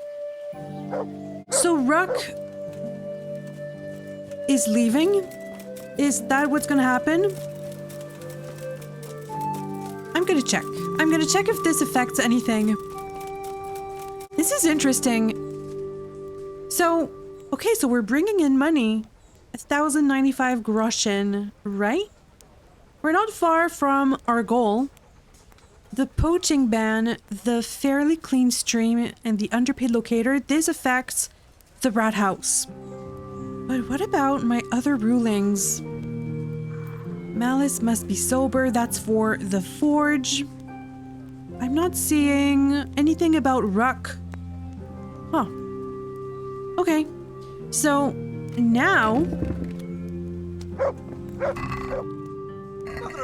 A: So Ruck is leaving? Is that what's gonna happen? I'm gonna check. I'm gonna check if this affects anything. This is interesting. So, okay, so we're bringing in money. 1,095 groschen, right? We're not far from our goal. The poaching ban, the fairly clean stream, and the underpaid locator, this affects the rathaus. But what about my other rulings? Malice must be sober, that's for the forge. I'm not seeing anything about Ruck. Huh. Okay. So, now...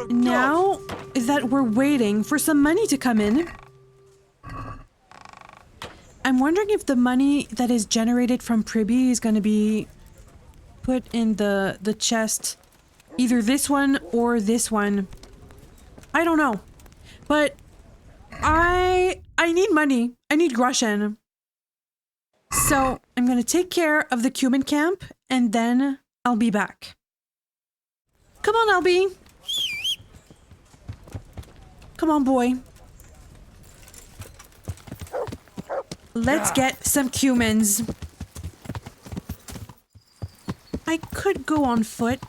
A: Now that we're waiting for some money to come in, I'm wondering if the money that is generated from Priby is going to be put in the chest. Either this one or this one. I don't know. But I need money. I need groschen. So I'm going to take care of the Cuman camp and then I'll be back. Come on, Albie. Come on, boy. Let's get some Cumans. I could go on foot.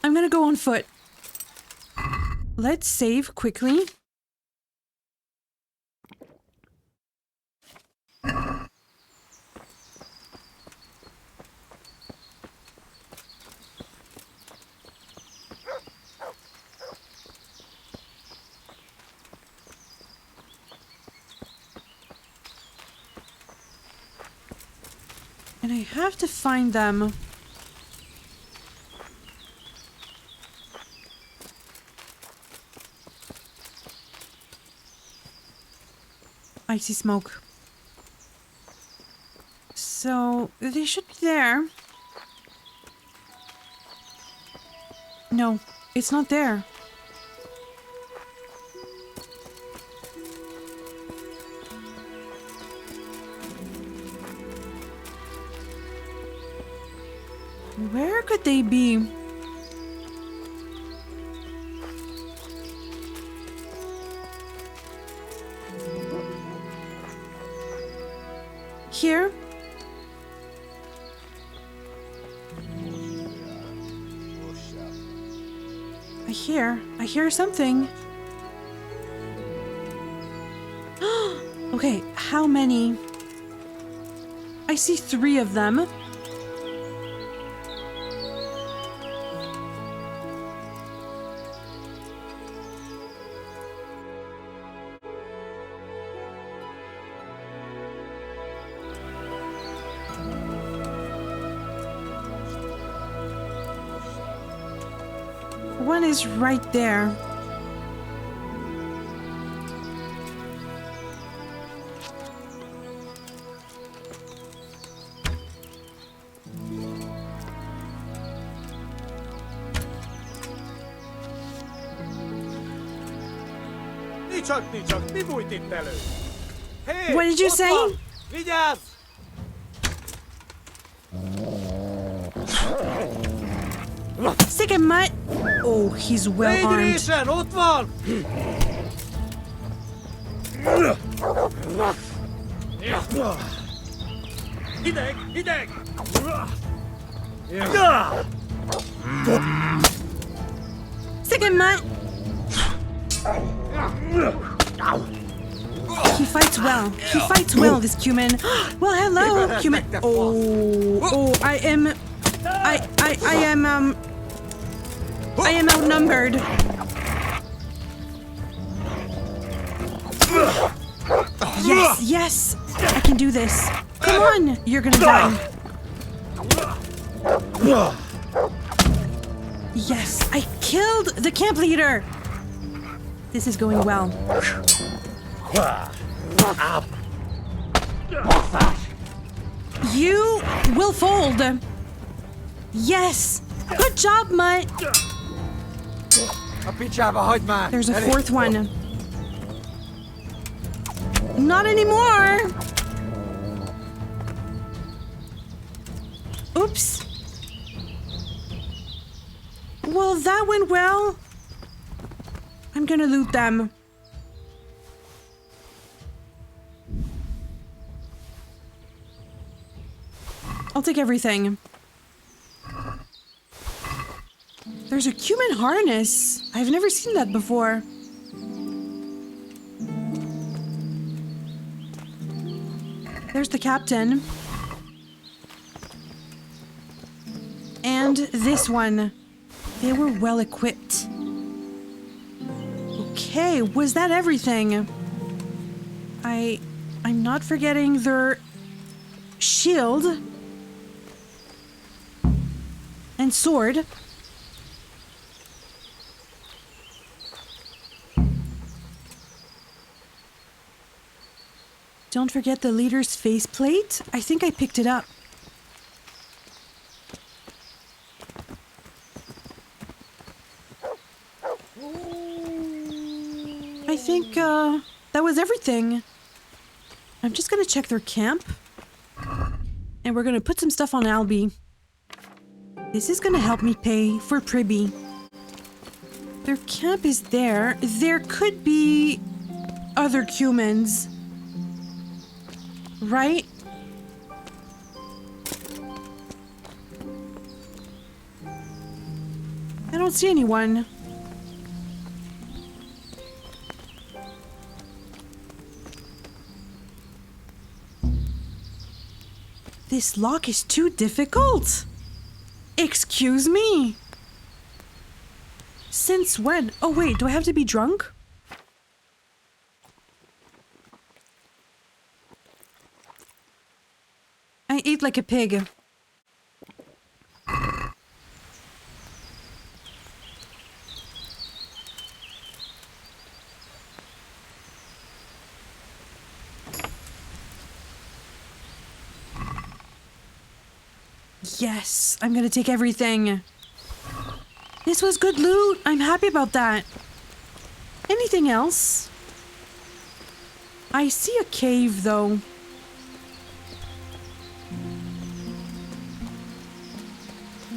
A: I'm gonna go on foot. Let's save quickly. And I have to find them. I see smoke. So, they should be there. No, it's not there. Where could they be? Here? I hear something. Okay, how many? I see 3 of them. One is right there. What did you say? Stick him, mutt. Oh, he's well armed. Stick him, mutt. He fights well. He fights well, this Cuman. Well, hello, Cuman. Oh, I am outnumbered. Yes, I can do this. Come on, you're gonna die. Yes, I killed the camp leader. This is going well. You will fold. Yes, good job, mutt. There's a 4th one. Not anymore. Oops. Well, that went well. I'm gonna loot them. I'll take everything. There's a Cuman harness. I've never seen that before. There's the captain. And this one. They were well equipped. Okay, was that everything? I'm not forgetting their shield and sword. Don't forget the leader's faceplate. I think I picked it up. I think that was everything. I'm just gonna check their camp. And we're gonna put some stuff on Albie. This is gonna help me pay for Priby. Their camp is there. There could be other Cumans. Right? I don't see anyone. This lock is too difficult. Excuse me. Since when? Oh wait, do I have to be drunk? eat like a pig. Yes, I'm gonna take everything. This was good loot. I'm happy about that. Anything else? I see a cave, though.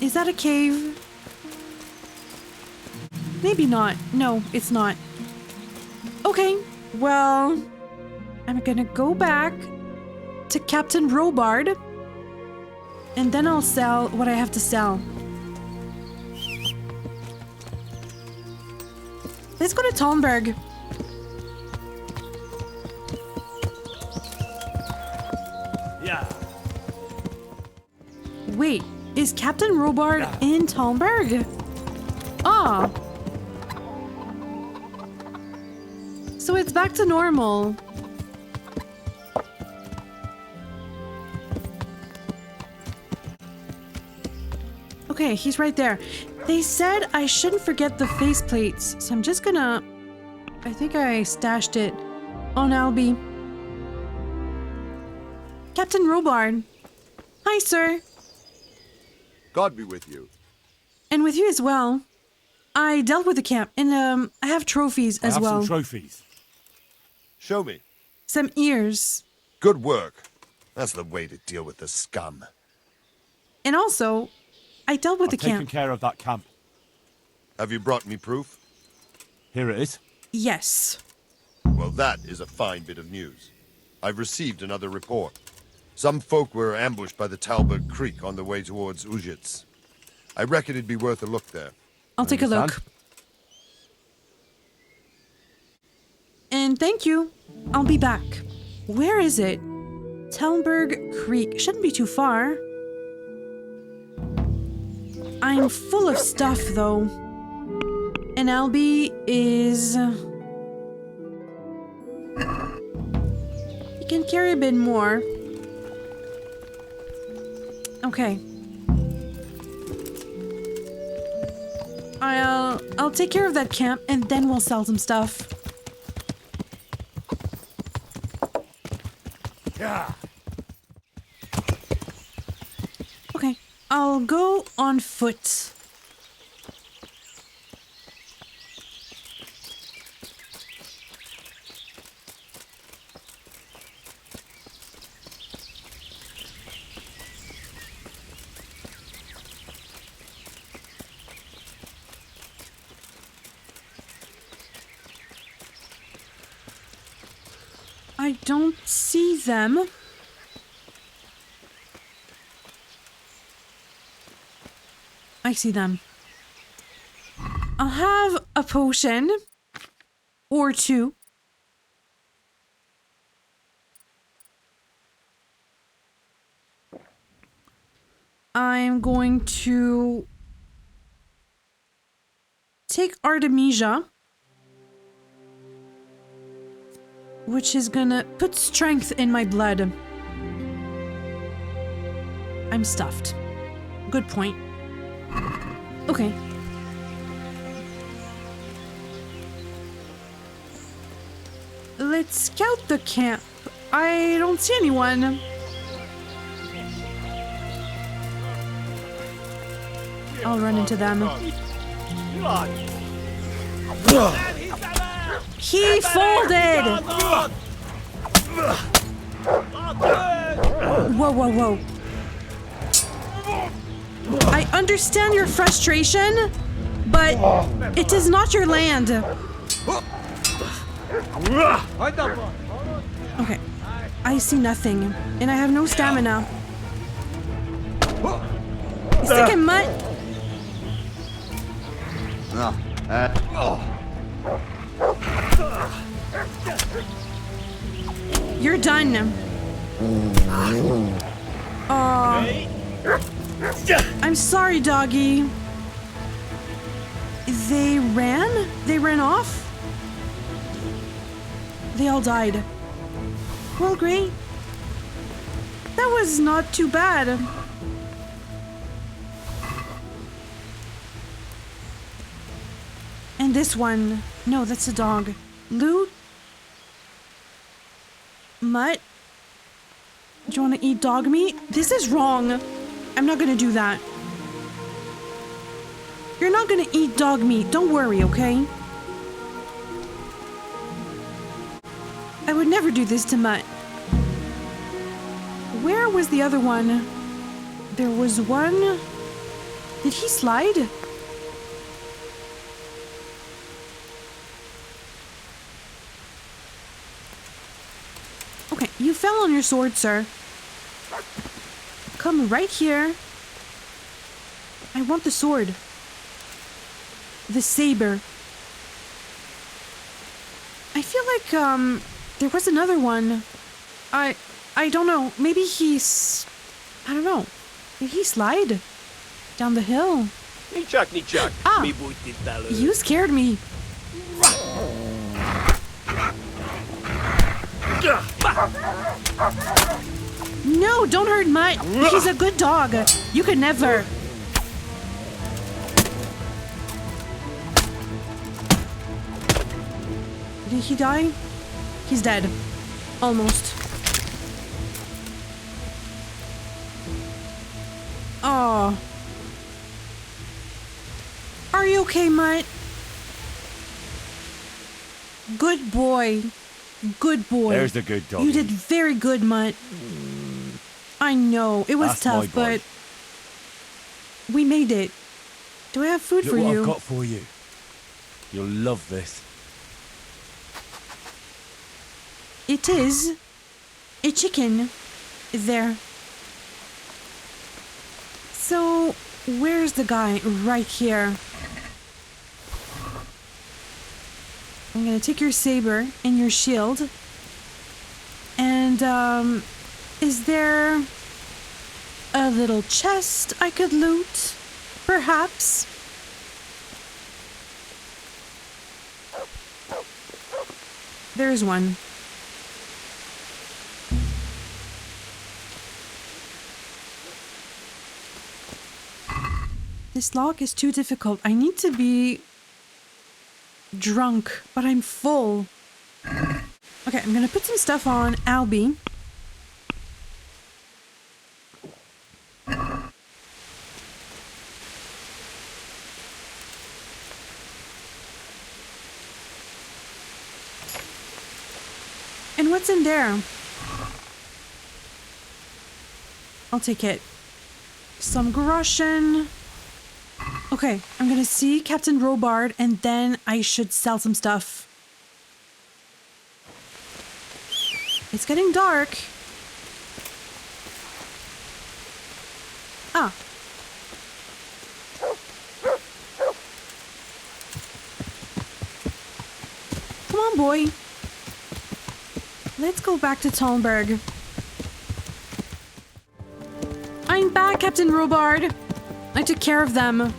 A: Is that a cave? Maybe not. No, it's not. Okay, well, I'm gonna go back to Captain Robard, and then I'll sell what I have to sell. Let's go to Talmberg.
H: Yeah.
A: Wait, is Captain Robard in Talmberg? Ah. So it's back to normal. Okay, he's right there. They said I shouldn't forget the faceplates, so I'm just gonna... I think I stashed it on Albie. Captain Robard. Hi, sir.
D: God be with you.
A: And with you as well. I dealt with the camp, and I have trophies as well.
B: Some trophies.
D: Show me.
A: Some ears.
D: Good work. That's the way to deal with the scum.
A: And also, I dealt with the
B: Taking
A: camp.
B: care of that camp.
D: Have you brought me proof?
B: Here it is.
A: Yes.
D: Well, that is a fine bit of news. I've received another report. Some folk were ambushed by the Talbot Creek on the way towards Ujits. I reckon it'd be worth a look there.
A: I'll take a look. And thank you. I'll be back. Where is it? Talmberg Creek. Shouldn't be too far. I'm full of stuff, though. And Albie is... He can carry a bit more. Okay. I'll take care of that camp, and then we'll sell some stuff.
H: Yeah.
A: Okay, I'll go on foot. I don't see them. I see them. I'll have a potion or two. I'm going to take Artemisia, which is gonna put strength in my blood. I'm stuffed. Good point. Okay. Let's scout the camp. I don't see anyone. I'll run into them. He folded! Whoa, whoa, whoa. I understand your frustration, but it is not your land. Okay. I see nothing, and I have no stamina. He's taking mutt. You're done. Oh. I'm sorry, doggy. They ran? They ran off? They all died. Well, great. That was not too bad. And this one. No, that's a dog. Loot. Mutt. Do you want to eat dog meat? This is wrong. I'm not gonna do that. You're not gonna eat dog meat. Don't worry, okay? I would never do this to Mutt. Where was the other one? There was one... Did he slide? Okay, you fell on your sword, sir. Come right here. I want the sword. The saber. I feel like, there was another one. I don't know. Maybe he's... I don't know. Did he slide? Down the hill? Ah! You scared me. No, don't hurt Mutt. He's a good dog. You could never. Did he die? He's dead. Almost. Oh. Are you okay, Mutt? Good boy. Good boy.
B: There's the good dog.
A: You did very good, Mutt. I know. It was tough, but we made it. Do I have food for you?
B: I've got for you. You'll love this.
A: It is a chicken there. So, where's the guy? Right here. I'm gonna take your saber and your shield. And, is there a little chest I could loot? Perhaps? There's one. This lock is too difficult. I need to be drunk, but I'm full. Okay, I'm gonna put some stuff on Albie. And what's in there? I'll take it. Some groschen. Okay, I'm gonna see Captain Robard and then I should sell some stuff. It's getting dark. Ah. Come on, boy. Let's go back to Talmberg. I'm back, Captain Robard. I took care of them.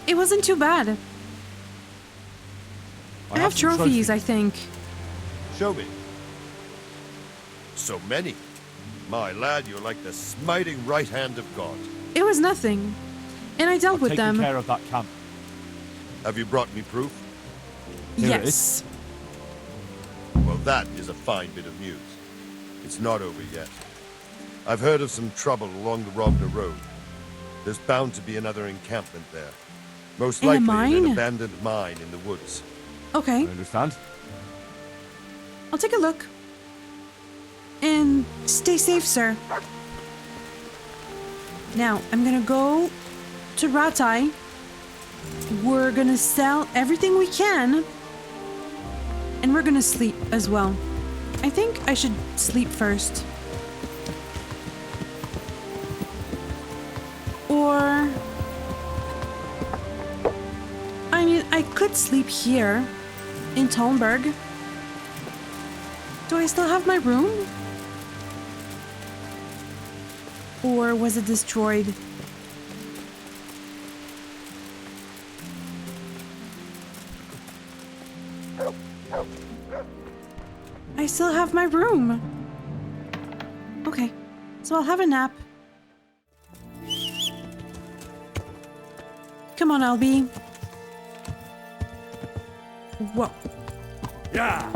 A: It wasn't too bad. I have trophies, I think.
D: Show me. So many. My lad, you're like the smiting right hand of God.
A: It was nothing. And I dealt with them.
B: Taking care of that camp.
D: Have you brought me proof?
B: Here it
A: Yes.
D: Well, that is a fine bit of news. It's not over yet. I've heard of some trouble along the Rovna Road. There's bound to be another encampment there. Most
A: In a
D: likely
A: mine?
D: in an abandoned mine in the woods.
A: Okay.
B: I understand.
A: I'll take a look. And stay safe, sir. Now, I'm gonna go to Ratai. We're gonna sell everything we can. And we're gonna sleep as well. I think I should sleep first. Or... I mean, I could sleep here in Talmberg. Do I still have my room? Or was it destroyed? still have my room. Okay, so I'll have a nap. Come on, Albie. Whoa.
B: Yeah.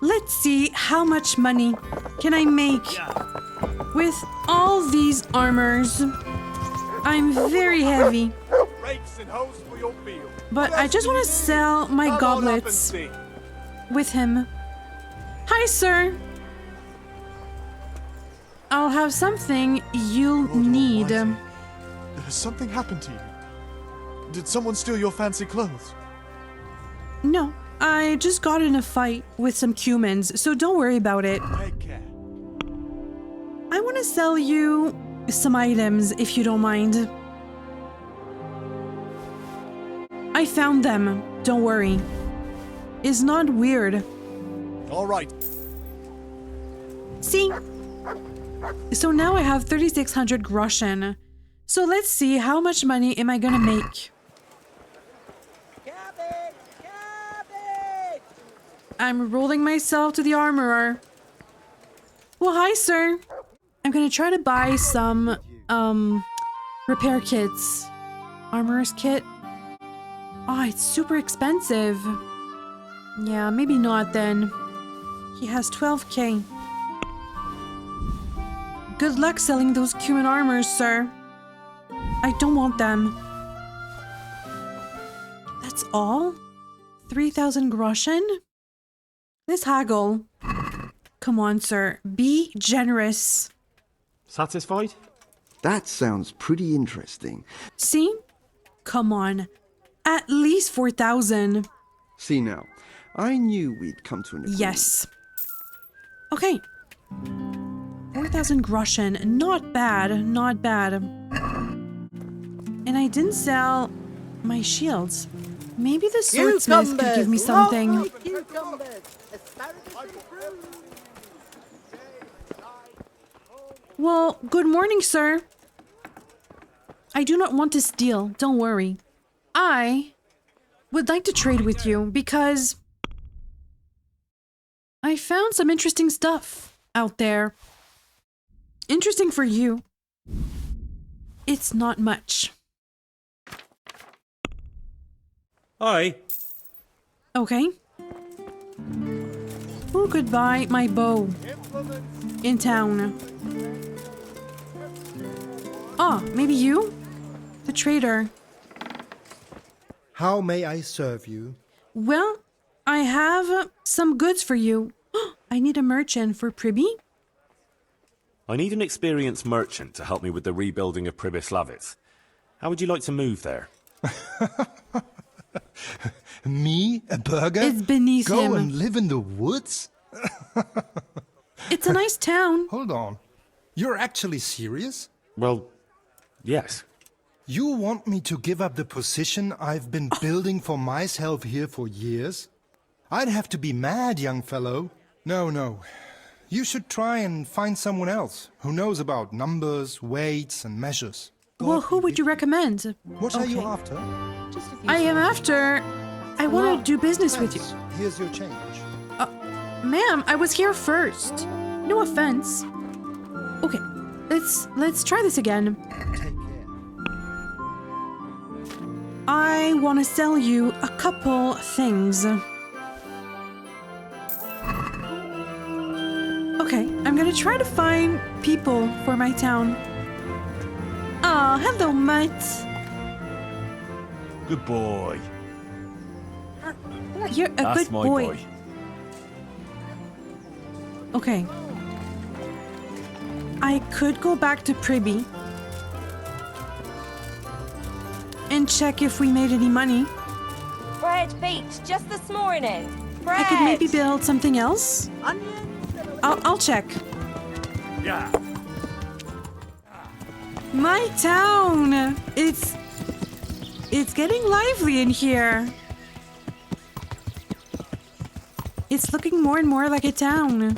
A: Let's see how much money can I make with all these armors. I'm very heavy. But I just want to sell my goblets with him. Hi, sir. I'll have something you'll need.
J: Has something happened to you? Did someone steal your fancy clothes?
A: No, I just got in a fight with some Cumans, so don't worry about it.
J: Take care.
A: I want to sell you some items, if you don't mind. I found them. Don't worry. It's not weird.
J: All right.
A: See? So now I have 3,600 groschen. So let's see, how much money am I gonna make? I'm rolling myself to the armorer. Well, hi, sir. I'm gonna try to buy some, repair kits. Armorer's kit. Oh, it's super expensive. Yeah, maybe not then. He has 12k. Good luck selling those Cuman armors, sir. I don't want them. That's all? 3,000 groschen? Let's haggle. Come on, sir. Be generous.
B: Satisfied?
G: That sounds pretty interesting.
A: See? Come on. At least 4,000.
G: See now, I knew we'd come to an agreement.
A: Yes. Okay. 4,000 groschen. Not bad. Not bad. And I didn't sell my shields. Maybe the swordsmith could give me something. Well, good morning, sir. I do not want to steal. Don't worry. I would like to trade with you because I found some interesting stuff out there. Interesting for you. It's not much.
F: Hi.
A: Okay. Who could buy my bow in town? Ah, maybe you? The trader.
K: How may I serve you?
A: Well, I have some goods for you. I need a merchant for Priby.
B: I need an experienced merchant to help me with the rebuilding of Pribyslavitz. How would you like to move there?
K: Me, a burger?
A: It's beneath him.
K: Go and live in the woods?
A: It's a nice town.
K: Hold on. You're actually serious?
B: Well, yes.
K: You want me to give up the position I've been building for myself here for years? I'd have to be mad, young fellow. No. You should try and find someone else who knows about numbers, weights, and measures.
A: Well, who would you recommend?
K: What are you after?
A: I am after... I want to do business with you.
K: Here's your change.
A: Ma'am, I was here first. No offense. Okay, let's try this again.
K: Take care.
A: I want to sell you a couple things. Okay, I'm gonna try to find people for my town. Oh, hello, Mutt.
C: Good boy.
A: You're a
C: That's
A: good
C: my
A: boy. Okay. I could go back to Priby and check if we made any money.
L: Bread baked just this morning. Bread.
A: I could maybe build something else. I'll check.
B: Yeah.
A: My town! It's getting lively in here. It's looking more and more like a town.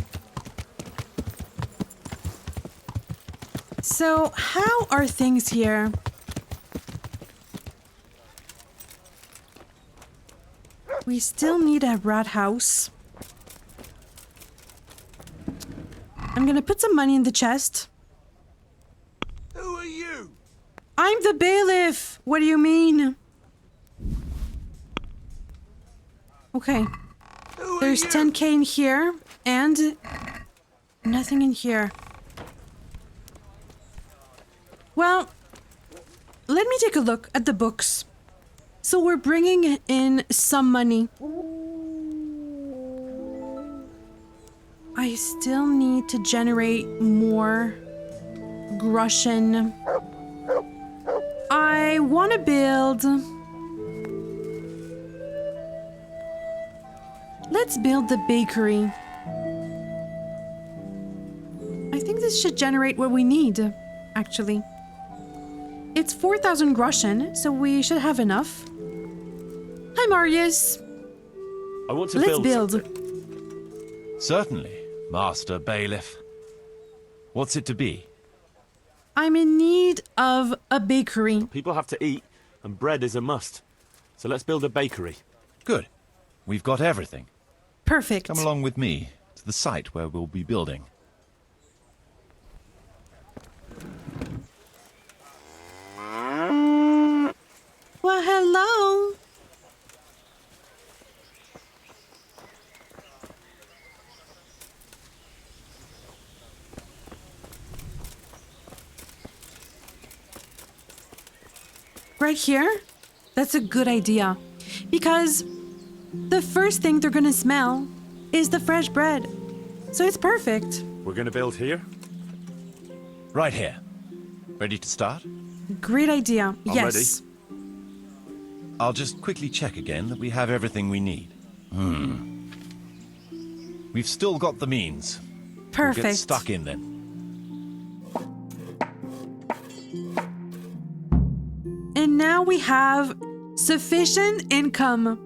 A: So, how are things here? We still need a rathaus. I'm gonna put some money in the chest.
H: Who are you?
A: I'm the bailiff! What do you mean? Okay. There's 10k in here, and nothing in here. Well, let me take a look at the books. So we're bringing in some money. I still need to generate more groschen. I want to build... Let's build the bakery. I think this should generate what we need, actually. It's 4,000 groschen, so we should have enough. Hi, Marius.
B: I want to
A: Let's
B: build.
C: Something. Certainly, Master Bailiff. What's it to be?
A: I'm in need of a bakery.
B: People have to eat, and bread is a must. So let's build a bakery.
C: Good. We've got everything.
A: Perfect.
C: Come along with me to the site where we'll be building.
A: Well, hello. Right here? That's a good idea. Because the first thing they're gonna smell is the fresh bread. So it's perfect.
B: We're gonna build here?
C: Right here. Ready to start?
A: Great idea.
B: I'm
A: yes.
B: ready.
C: I'll just quickly check again that we have everything we need. We've still got the means.
A: Perfect.
C: We'll get stuck in then.
A: And now we have sufficient income.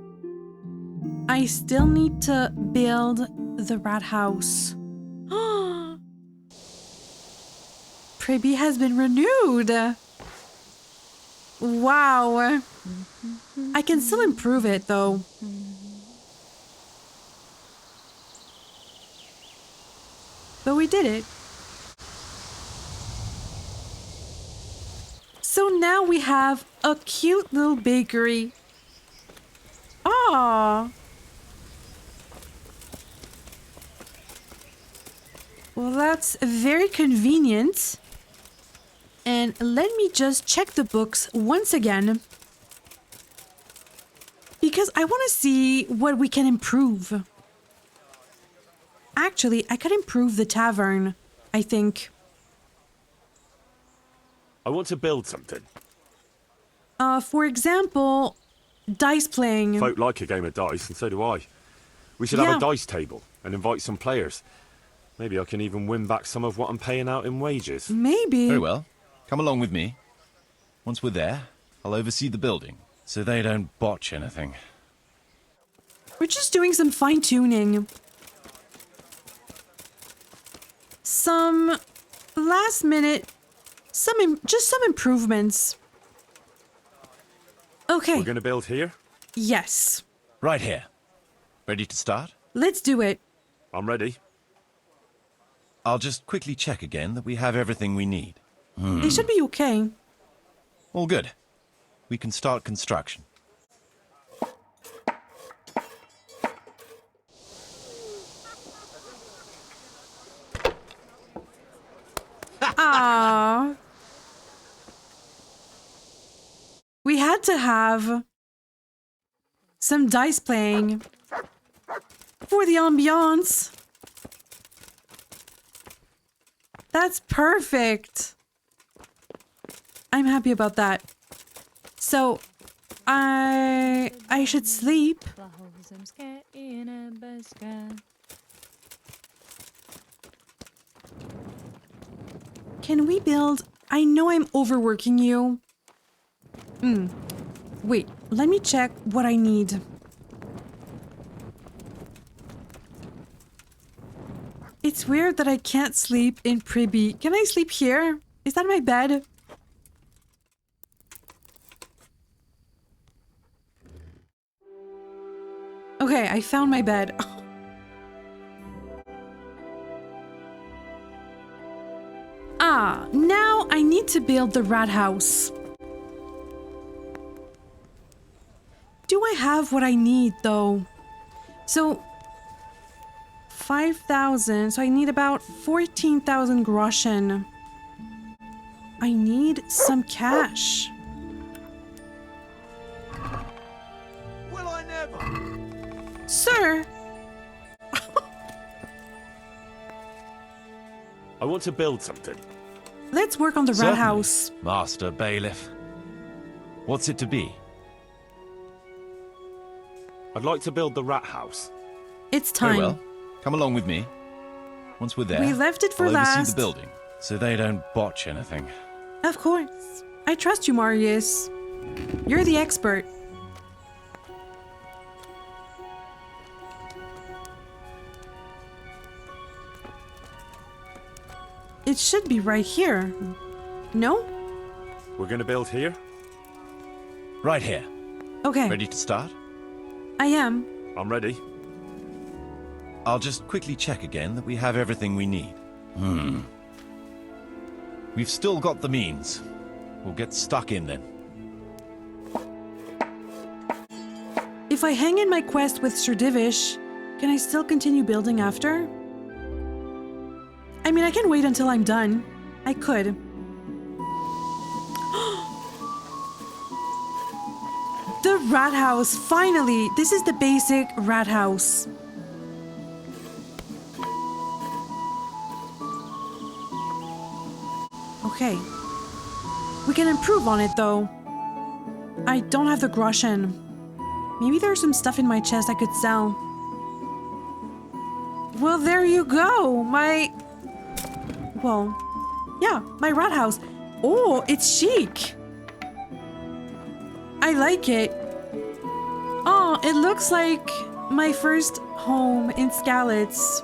A: I still need to build the rathaus. Priby has been renewed. Wow. I can still improve it though. But we did it. So now we have a cute little bakery. Aww. Well, that's very convenient. And let me just check the books once again. Because I want to see what we can improve. Actually, I could improve the tavern, I think.
B: I want to build something.
A: For example, dice playing.
B: Folk like a game of dice, and so do I. We should have a dice table and invite some players. Maybe I can even win back some of what I'm paying out in wages.
A: Maybe.
C: Very well. Come along with me. Once we're there, I'll oversee the building, so they don't botch anything.
A: We're just doing some fine-tuning. Some last minute, just some improvements. Okay.
B: We're gonna build here?
A: Yes.
C: Right here. Ready to start?
A: Let's do it.
B: I'm ready.
C: I'll just quickly check again that we have everything we need.
A: It should be okay.
C: All good. We can start construction.
A: Aww. We had to have some dice playing for the ambiance. That's perfect. I'm happy about that. So, I should sleep. Can we build? I know I'm overworking you. Wait, let me check what I need. It's weird that I can't sleep in Priby. Can I sleep here? Is that my bed? I found my bed. Now I need to build the rathaus. Do I have what I need though? So 5,000, so I need about 14,000 groschen. I need some cash.
J: Will I never?
A: Sir!
B: I want to build something.
A: Let's work on the
C: Certainly,
A: rathaus.
C: Master Bailiff. What's it to be?
B: I'd like to build the rathaus.
A: It's time.
C: Very well. Come along with me. Once we're there,
A: We left it for
C: I'll oversee
A: last.
C: the building, so they don't botch anything.
A: Of course. I trust you, Marius. You're the expert. It should be right here. No?
B: We're gonna build here?
C: Right here.
A: Okay.
C: Ready to start?
A: I am.
B: I'm ready.
C: I'll just quickly check again that we have everything we need. We've still got the means. We'll get stuck in then.
A: If I hang in my quest with Sir Divish, can I still continue building after? I mean, I can wait until I'm done. I could. The rathaus, finally! This is the basic rathaus. Okay. We can improve on it though. I don't have the groschen. Maybe there's some stuff in my chest I could sell. Well, there you go. Well, yeah, my rathaus. Oh, it's chic. I like it. Oh, it looks like my first home in Skalitz.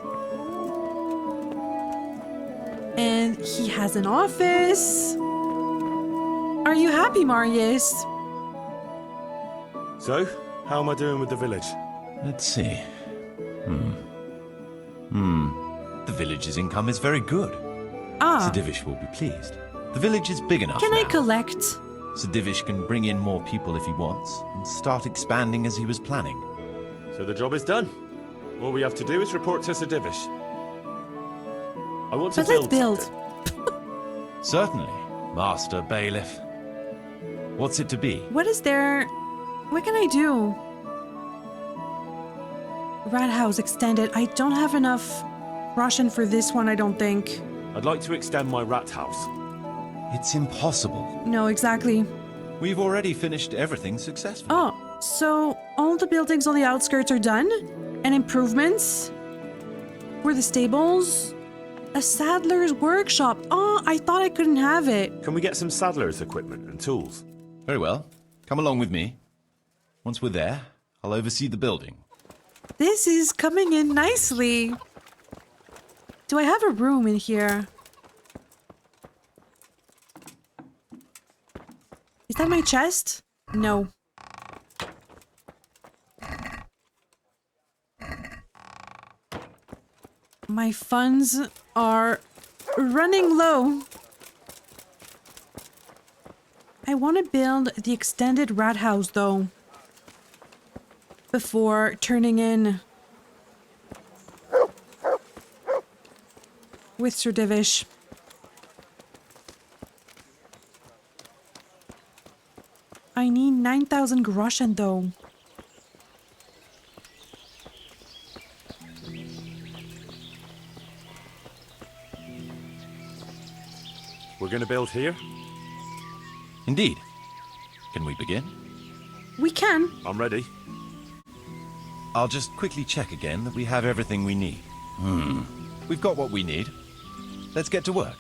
A: And he has an office. Are you happy, Marius?
B: So, how am I doing with the village?
C: Let's see. The village's income is very good. Sir Divish will be pleased. The village is big enough
A: Can
C: now.
A: I collect?
C: Sir Divish can bring in more people if he wants, and start expanding as he was planning.
B: So the job is done. All we have to do is report to Sir Divish. I want to
A: But let's
B: build.
A: build.
B: something.
C: Certainly, Master Bailiff. What's it to be?
A: What is there? What can I do? Rathaus extended. I don't have enough Russian for this one, I don't think.
B: I'd like to extend my rathaus.
C: It's impossible.
A: No, exactly.
C: We've already finished everything successfully.
A: Oh, so all the buildings on the outskirts are done? And improvements? For the stables? A saddler's workshop. Oh, I thought I couldn't have it.
B: Can we get some saddler's equipment and tools?
C: Very well. Come along with me. Once we're there, I'll oversee the building.
A: This is coming in nicely. Do I have a room in here? Is that my chest? No. My funds are running low. I want to build the extended rathaus though, before turning in with Sir Divish. I need 9,000 groschen though.
B: We're gonna build here?
C: Indeed. Can we begin?
A: We can.
B: I'm ready.
C: I'll just quickly check again that we have everything we need. We've got what we need. Let's get to work.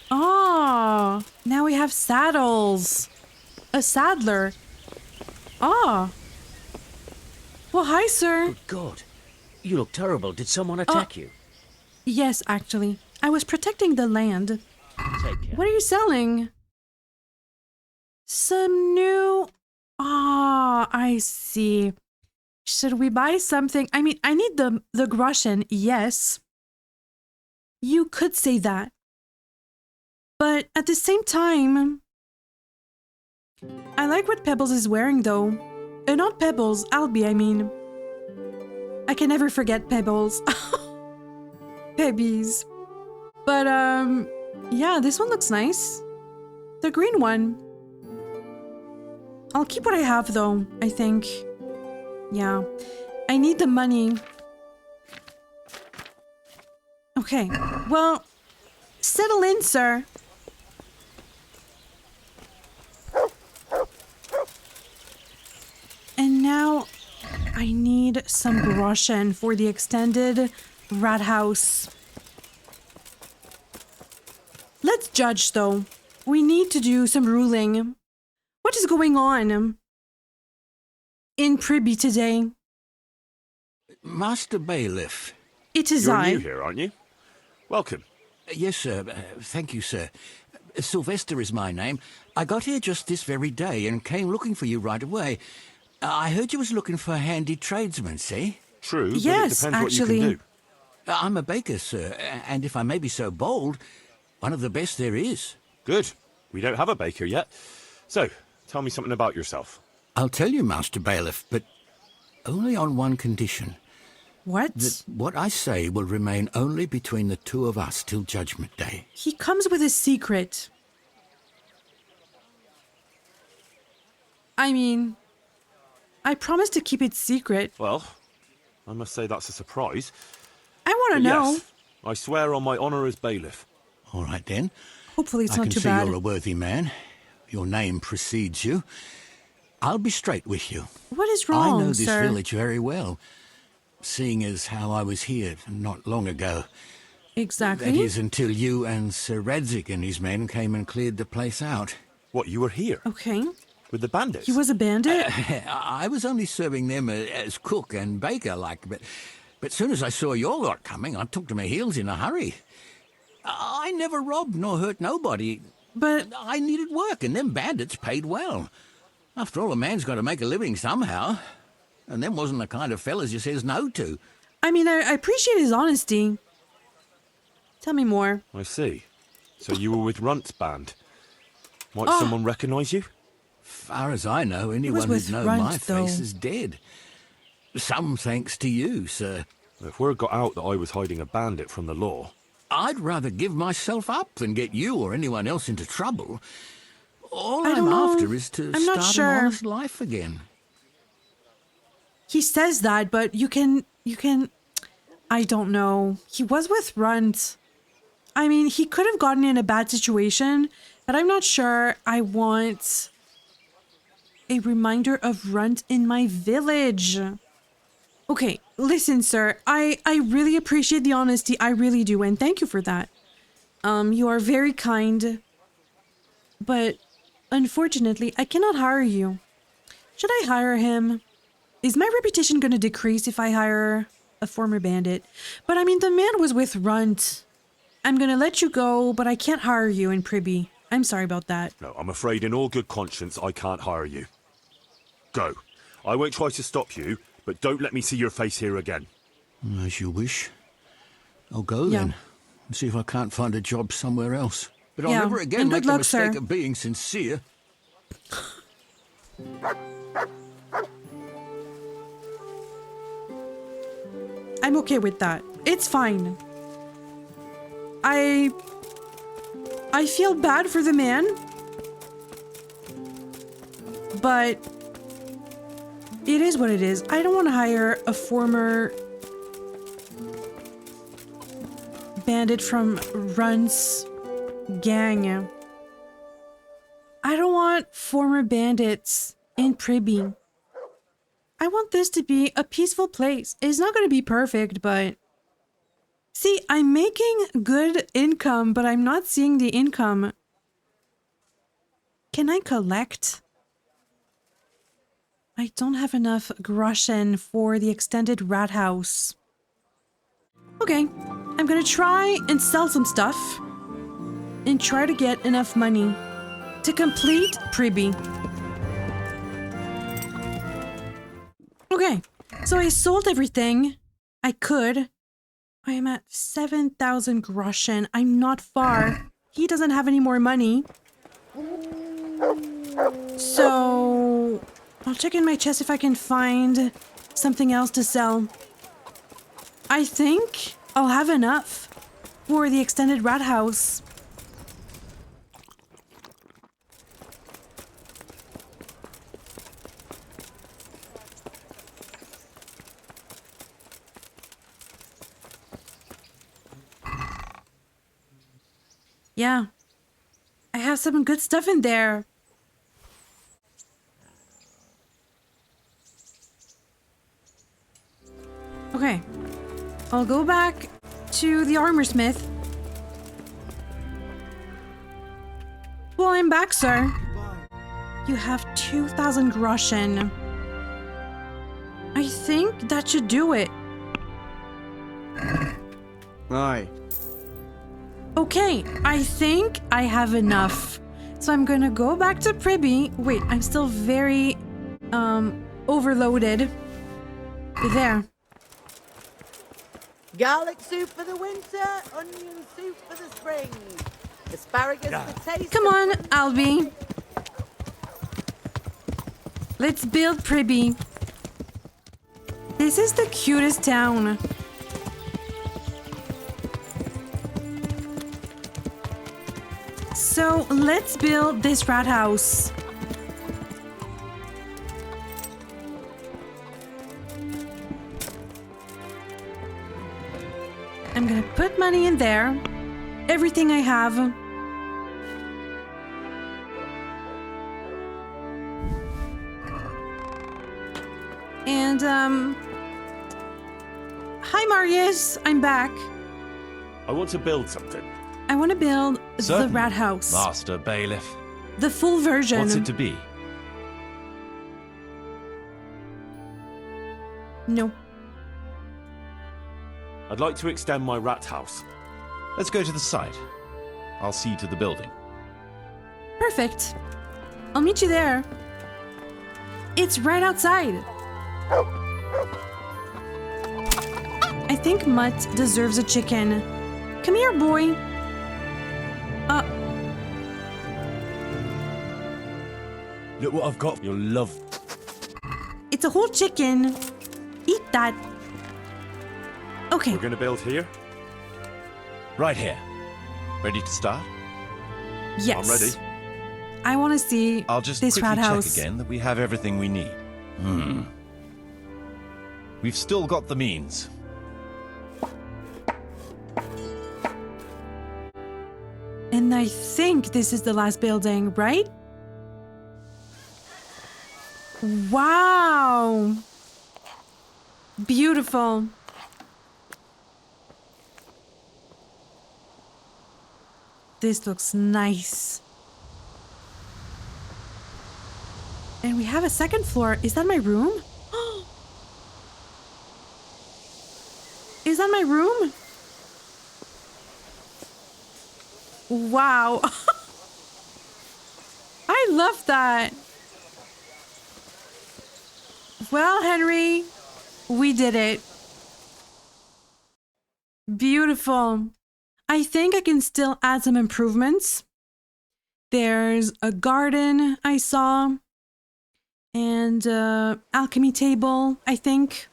A: Ah, now we have saddles. A saddler. Ah. Well, hi, sir.
H: Good God. You look terrible. Did someone attack you?
A: Yes, actually. I was protecting the land.
H: Take care.
A: What are you selling? Some new... Ah, I see. Should we buy something? I mean, I need the groschen, yes. You could say that. But at the same time... I like what Pebbles is wearing, though. Not Pebbles, Albie, I mean. I can never forget Pebbles. Pebbies. But, yeah, this one looks nice. The green one. I'll keep what I have, though, I think. Yeah. I need the money. Okay. Well, settle in, sir. And now, I need some groschen for the extended rathaus. Let's judge, though. We need to do some ruling. What is going on in Pribby today?
M: Master Bailiff.
A: It is
B: You're
A: I.
B: new here, aren't you? Welcome.
M: Yes, sir. Thank you, sir. Sylvester is my name. I got here just this very day and came looking for you right away. I heard you was looking for handy tradesmen, see?
B: True,
A: Yes,
B: but it depends what
A: actually.
B: you can do.
M: I'm a baker, sir, and if I may be so bold, one of the best there is.
B: Good. We don't have a baker yet. So, tell me something about yourself.
M: I'll tell you, Master Bailiff, but only on one condition.
A: What?
M: That what I say will remain only between the two of us till Judgment Day.
A: He comes with a secret. I mean, I promised to keep it secret.
B: Well, I must say that's a surprise.
A: I want to
B: But
A: know.
B: yes, I swear on my honour as bailiff.
M: All right, then.
A: Hopefully it's
M: I
A: not
M: can
A: too
M: see
A: bad.
M: you're a worthy man. Your name precedes you. I'll be straight with you.
A: What is wrong,
M: I know this
A: sir?
M: village very well, seeing as how I was here not long ago.
A: Exactly.
M: That is, until you and Sir Radzig and his men came and cleared the place out.
B: What, you were here?
A: Okay.
B: With the bandits?
A: He was a bandit?
M: I was only serving them as cook and baker, like, but soon as I saw your lot coming, I took to my heels in a hurry. I never robbed nor hurt nobody.
A: But
M: I needed work, and them bandits paid well. After all, a man's got to make a living somehow. And them wasn't the kind of fellas you says no to.
A: I mean, I appreciate his honesty. Tell me more.
B: I see. So you were with Runt's band. Might
A: Oh.
B: someone recognise you?
M: Far as I know, anyone
A: with
M: who'd known
A: Runt,
M: my face
A: though.
M: is dead. Some thanks to you, sir.
B: If word got out that I was hiding a bandit from the law...
M: I'd rather give myself up than get you or anyone else into trouble. All
A: I
M: I'm
A: don't know.
M: after is to
A: I'm not
M: start
A: sure.
M: an honest life again.
A: He says that, but you can... I don't know. He was with Runt. I mean, he could have gotten in a bad situation, but I'm not sure I want a reminder of Runt in my village. Okay, listen, sir. I really appreciate the honesty. I really do, and thank you for that. You are very kind. But, unfortunately, I cannot hire you. Should I hire him? Is my reputation going to decrease if I hire a former bandit? But I mean, the man was with Runt. I'm going to let you go, but I can't hire you in Pribby. I'm sorry about that.
B: No, I'm afraid in all good conscience I can't hire you. Go. I won't try to stop you, but don't let me see your face here again.
M: As you wish. I'll go
A: Yeah.
M: then. And see if I can't find a job somewhere else. But I'll
A: Yeah,
M: never again
A: and
M: make
A: good
M: the
A: luck,
M: mistake
A: sir.
M: of being sincere.
A: I'm okay with that. It's fine. I feel bad for the man. But it is what it is. I don't want to hire a former bandit from Runt's gang. I don't want former bandits in Pribby. I want this to be a peaceful place. It's not going to be perfect, but... See, I'm making good income, but I'm not seeing the income. Can I collect? I don't have enough groschen for the extended rathaus. Okay, I'm gonna try and sell some stuff and try to get enough money to complete Priby. Okay, so I sold everything I could. I am at 7,000 groschen. I'm not far. He doesn't have any more money. So I'll check in my chest if I can find something else to sell. I think I'll have enough for the extended rathaus. Yeah, I have some good stuff in there. Okay, I'll go back to the armorsmith. Well, I'm back, sir. You have 2,000 groschen. I think that should do it.
N: Aye.
A: Okay, I think I have enough. So I'm gonna go back to Priby. Wait, I'm still very, overloaded. There.
O: Garlic soup for the winter, onion soup for the spring. Asparagus for taste.
A: Come on, Albie. Let's build Priby. This is the cutest town. So let's build this rathaus. I'm gonna put money in there. Everything I have. And, hi Marius, I'm back.
B: I want to build something.
A: I want to build
C: Certainly,
A: the rathaus.
C: Master Bailiff.
A: The full version.
C: What's it to be?
A: No.
B: I'd like to extend my rathaus.
C: Let's go to the site. I'll see to the building.
A: Perfect. I'll meet you there. It's right outside. I think Mutt deserves a chicken. Come here, boy.
B: Look what I've got. You'll love.
A: It's a whole chicken. Eat that. Okay.
B: We're gonna build here?
C: Right here. Ready to start?
A: Yes.
B: I'm ready.
A: I want to see
C: I'll just
A: this
C: quickly
A: rathaus.
C: check again that we have everything we need. We've still got the means.
A: And I think this is the last building, right? Wow. Beautiful. This looks nice. And we have a second floor. Is that my room? Is that my room? Wow. I love that. Well, Henry, we did it. Beautiful. I think I can still add some improvements. There's a garden I saw. And alchemy table, I think.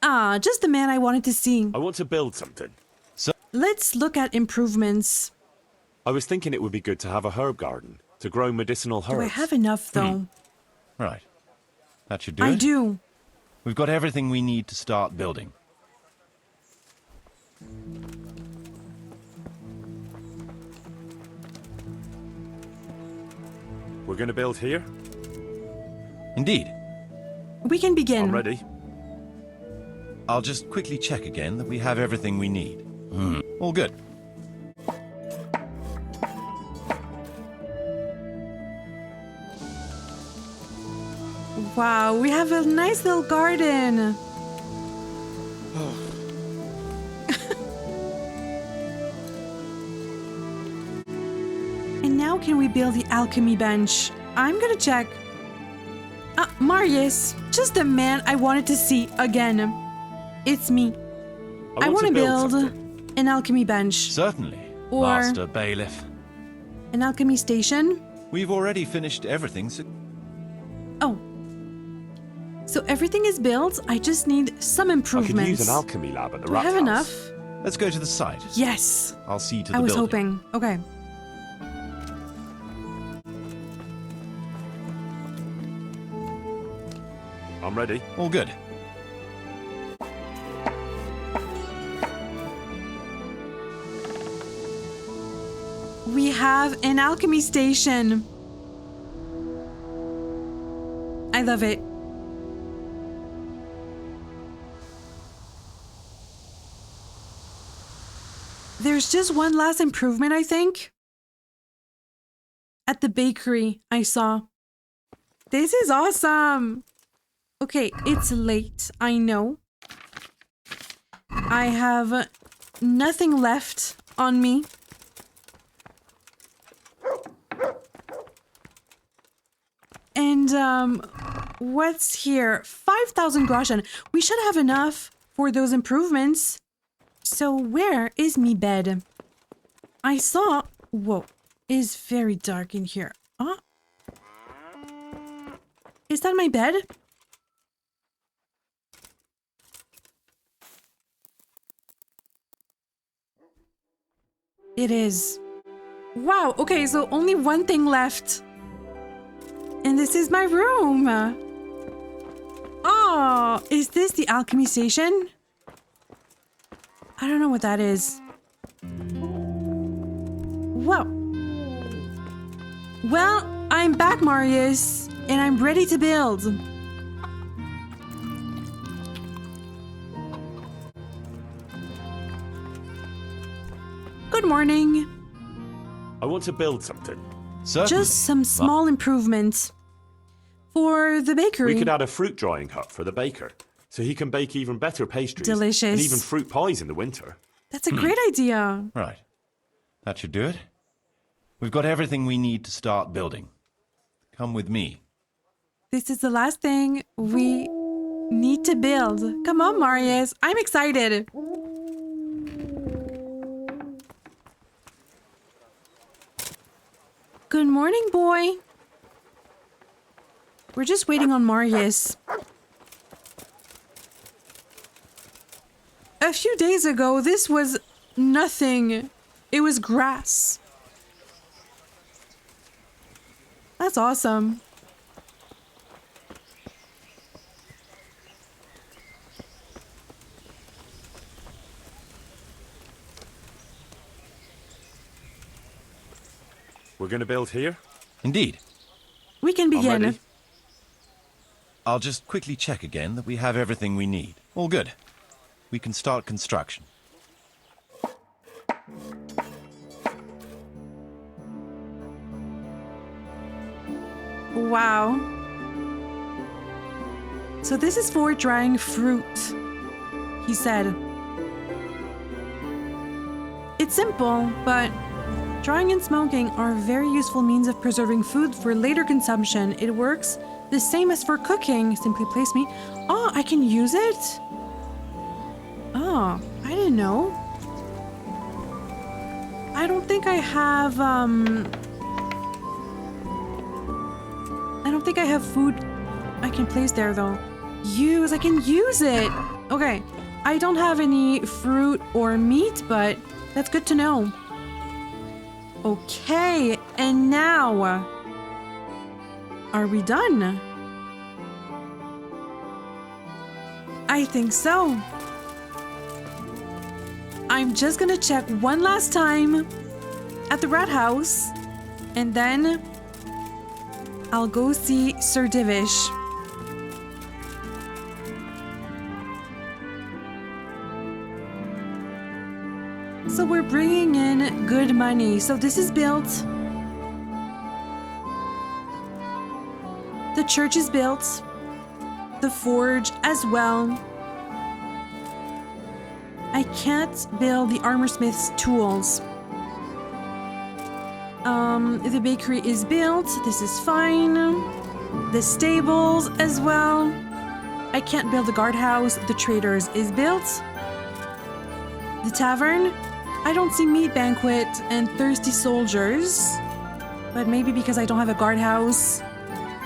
A: Ah, just the man I wanted to see.
B: I want to build something.
C: So
A: let's look at improvements.
B: I was thinking it would be good to have a herb garden to grow medicinal herbs.
A: Do I have enough, though?
C: Right. That should do it.
A: I do.
C: We've got everything we need to start building.
B: We're going to build here?
C: Indeed.
A: We can begin.
B: I'm ready.
C: I'll just quickly check again that we have everything we need. All good.
A: Wow, we have a nice little garden. And now can we build the alchemy bench? I'm gonna check. Marius, just the man I wanted to see again. It's me. I want to build an alchemy bench.
C: Certainly,
A: Or
C: Master Bailiff.
A: an alchemy station.
C: We've already finished everything, so...
A: Oh. So everything is built. I just need some
B: I
A: improvements.
B: could use an alchemy lab at the
A: Do I have
B: rathaus.
A: enough?
C: Let's go to the site.
A: Yes.
C: I'll see you to the
A: I was
C: building.
A: hoping. Okay.
B: I'm ready.
C: All good.
A: We have an alchemy station. I love it. There's just one last improvement, I think. At the bakery, I saw. This is awesome. Okay, it's late, I know. I have nothing left on me. And, what's here? 5,000 groschen. We should have enough for those improvements. So where is me bed? I saw... Whoa, it's very dark in here. Huh? Is that my bed? It is. Wow, okay, so only one thing left. And this is my room. Oh, is this the alchemy station? I don't know what that is. Whoa. Well, I'm back, Marius, and I'm ready to build. Good morning.
B: I want to build something.
C: Certainly.
A: Just some small improvements for the bakery.
B: We could add a fruit drying hut for the baker, so he can bake even better pastries.
A: Delicious.
B: And even fruit pies in the winter.
A: That's a great idea.
C: Right. That should do it. We've got everything we need to start building. Come with me.
A: This is the last thing we need to build. Come on, Marius. I'm excited. Good morning, boy. We're just waiting on Marius. A few days ago, this was nothing. It was grass. That's awesome.
B: We're going to build here?
C: Indeed.
A: We can
B: I'm
A: begin.
B: ready.
C: I'll just quickly check again that we have everything we need. All good. We can start construction.
A: Wow. So this is for drying fruit, he said. It's simple, but drying and smoking are very useful means of preserving food for later consumption. It works the same as for cooking. Simply place me. Oh, I can use it? Oh, I didn't know. I don't think I have, I don't think I have food I can place there, though. I can use it! Okay, I don't have any fruit or meat, but that's good to know. Okay, and now... Are we done? I think so. I'm just gonna check one last time at the rathaus, and then I'll go see Sir Divish. So we're bringing in good money. So this is built. The church is built. the forge as well. I can't build the armorsmith's tools. The bakery is built. This is fine. The stables as well. I can't build the guardhouse. The traders is built. The tavern. I don't see meat banquet and thirsty soldiers. But maybe because I don't have a guardhouse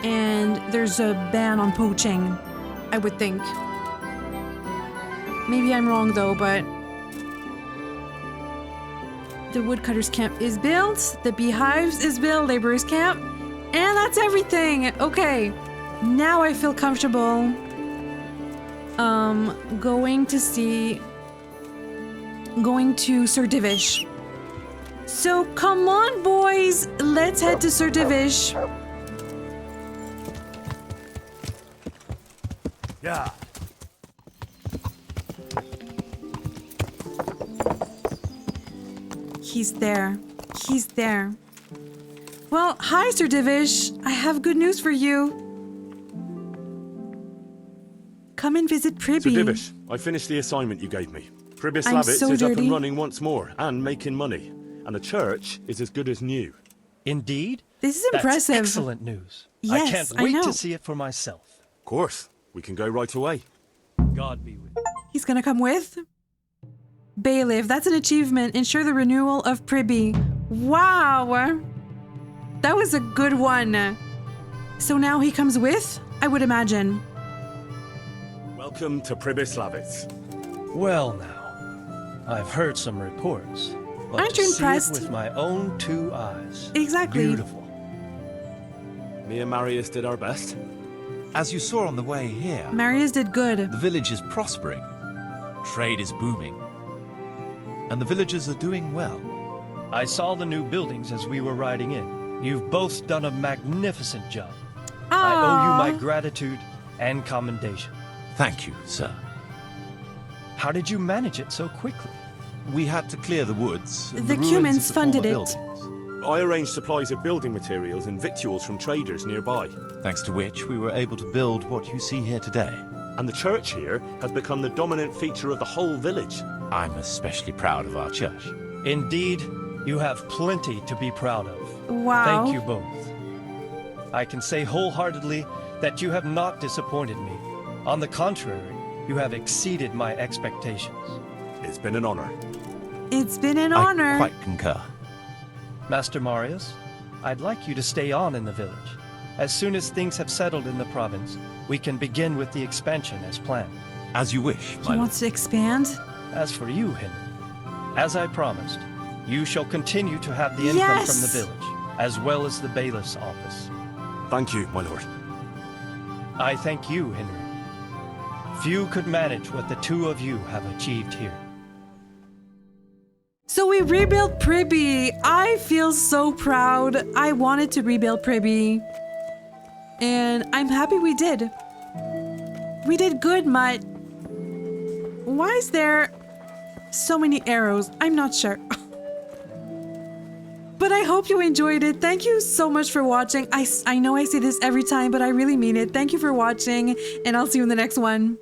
A: and there's a ban on poaching, I would think. Maybe I'm wrong though, but the woodcutter's camp is built, the beehives is built, laborer's camp, and that's everything. Okay, now I feel comfortable going to Sir Divish. So come on, boys, let's head to Sir Divish.
B: Yeah.
A: He's there. He's there. Well, hi, Sir Divish. I have good news for you. Come and visit Priby.
B: Sir Divish, I finished the assignment you gave me. Pribyslavitz
A: so
B: is up
A: dirty.
B: and running once more, and making money. And the church is as good as new.
N: Indeed?
A: This is
N: That's
A: impressive.
N: excellent news.
A: Yes,
N: I can't
A: I
N: wait
A: know.
N: to see it for myself.
B: Of course. We can go right away.
N: God be with you.
A: He's gonna come with? Bailiff, that's an achievement. Ensure the renewal of Priby. Wow! That was a good one. So now he comes with, I would imagine.
B: Welcome to Pribyslavitz.
N: Well now, I've heard some reports, but
A: Aren't
N: to
A: you
N: see
A: impressed?
N: it with my own 2 eyes.
A: Exactly.
N: Beautiful.
B: Me and Marius did our best.
C: As you saw on the way here,
A: Marius did good.
C: the village is prospering. Trade is booming. And the villagers are doing well.
N: I saw the new buildings as we were riding in. You've both done a magnificent job. I owe you my gratitude and commendation.
C: Thank you, sir.
N: How did you manage it so quickly?
C: We had to clear the woods. And
A: The
C: ruins
A: Cumans
C: of the
A: funded
C: former
A: it.
C: buildings,
B: I arranged supplies of building materials and victuals from traders nearby.
C: thanks to which we were able to build what you see here today.
B: And the church here has become the dominant feature of the whole village.
C: I'm especially proud of our church.
N: Indeed, you have plenty to be proud of.
A: Wow.
N: Thank you both. I can say wholeheartedly that you have not disappointed me. On the contrary, you have exceeded my expectations.
B: It's been an honor.
A: It's been an honor.
C: I quite concur.
N: Master Marius, I'd like you to stay on in the village. As soon as things have settled in the province, we can begin with the expansion as planned.
C: As you wish,
A: He wants to expand?
N: As for you, Henry, as I promised, you shall continue to have the income from the village, as well as the bailiff's office.
B: Thank you, my lord.
N: I thank you, Henry. Few could manage what the 2 of you have achieved here.
A: So we rebuilt Priby. I feel so proud. I wanted to rebuild Priby. And I'm happy we did. We did good, Mutt. Why is there so many arrows? I'm not sure. But I hope you enjoyed it. Thank you so much for watching. I know I say this every time, but I really mean it. Thank you for watching, and I'll see you in the next one.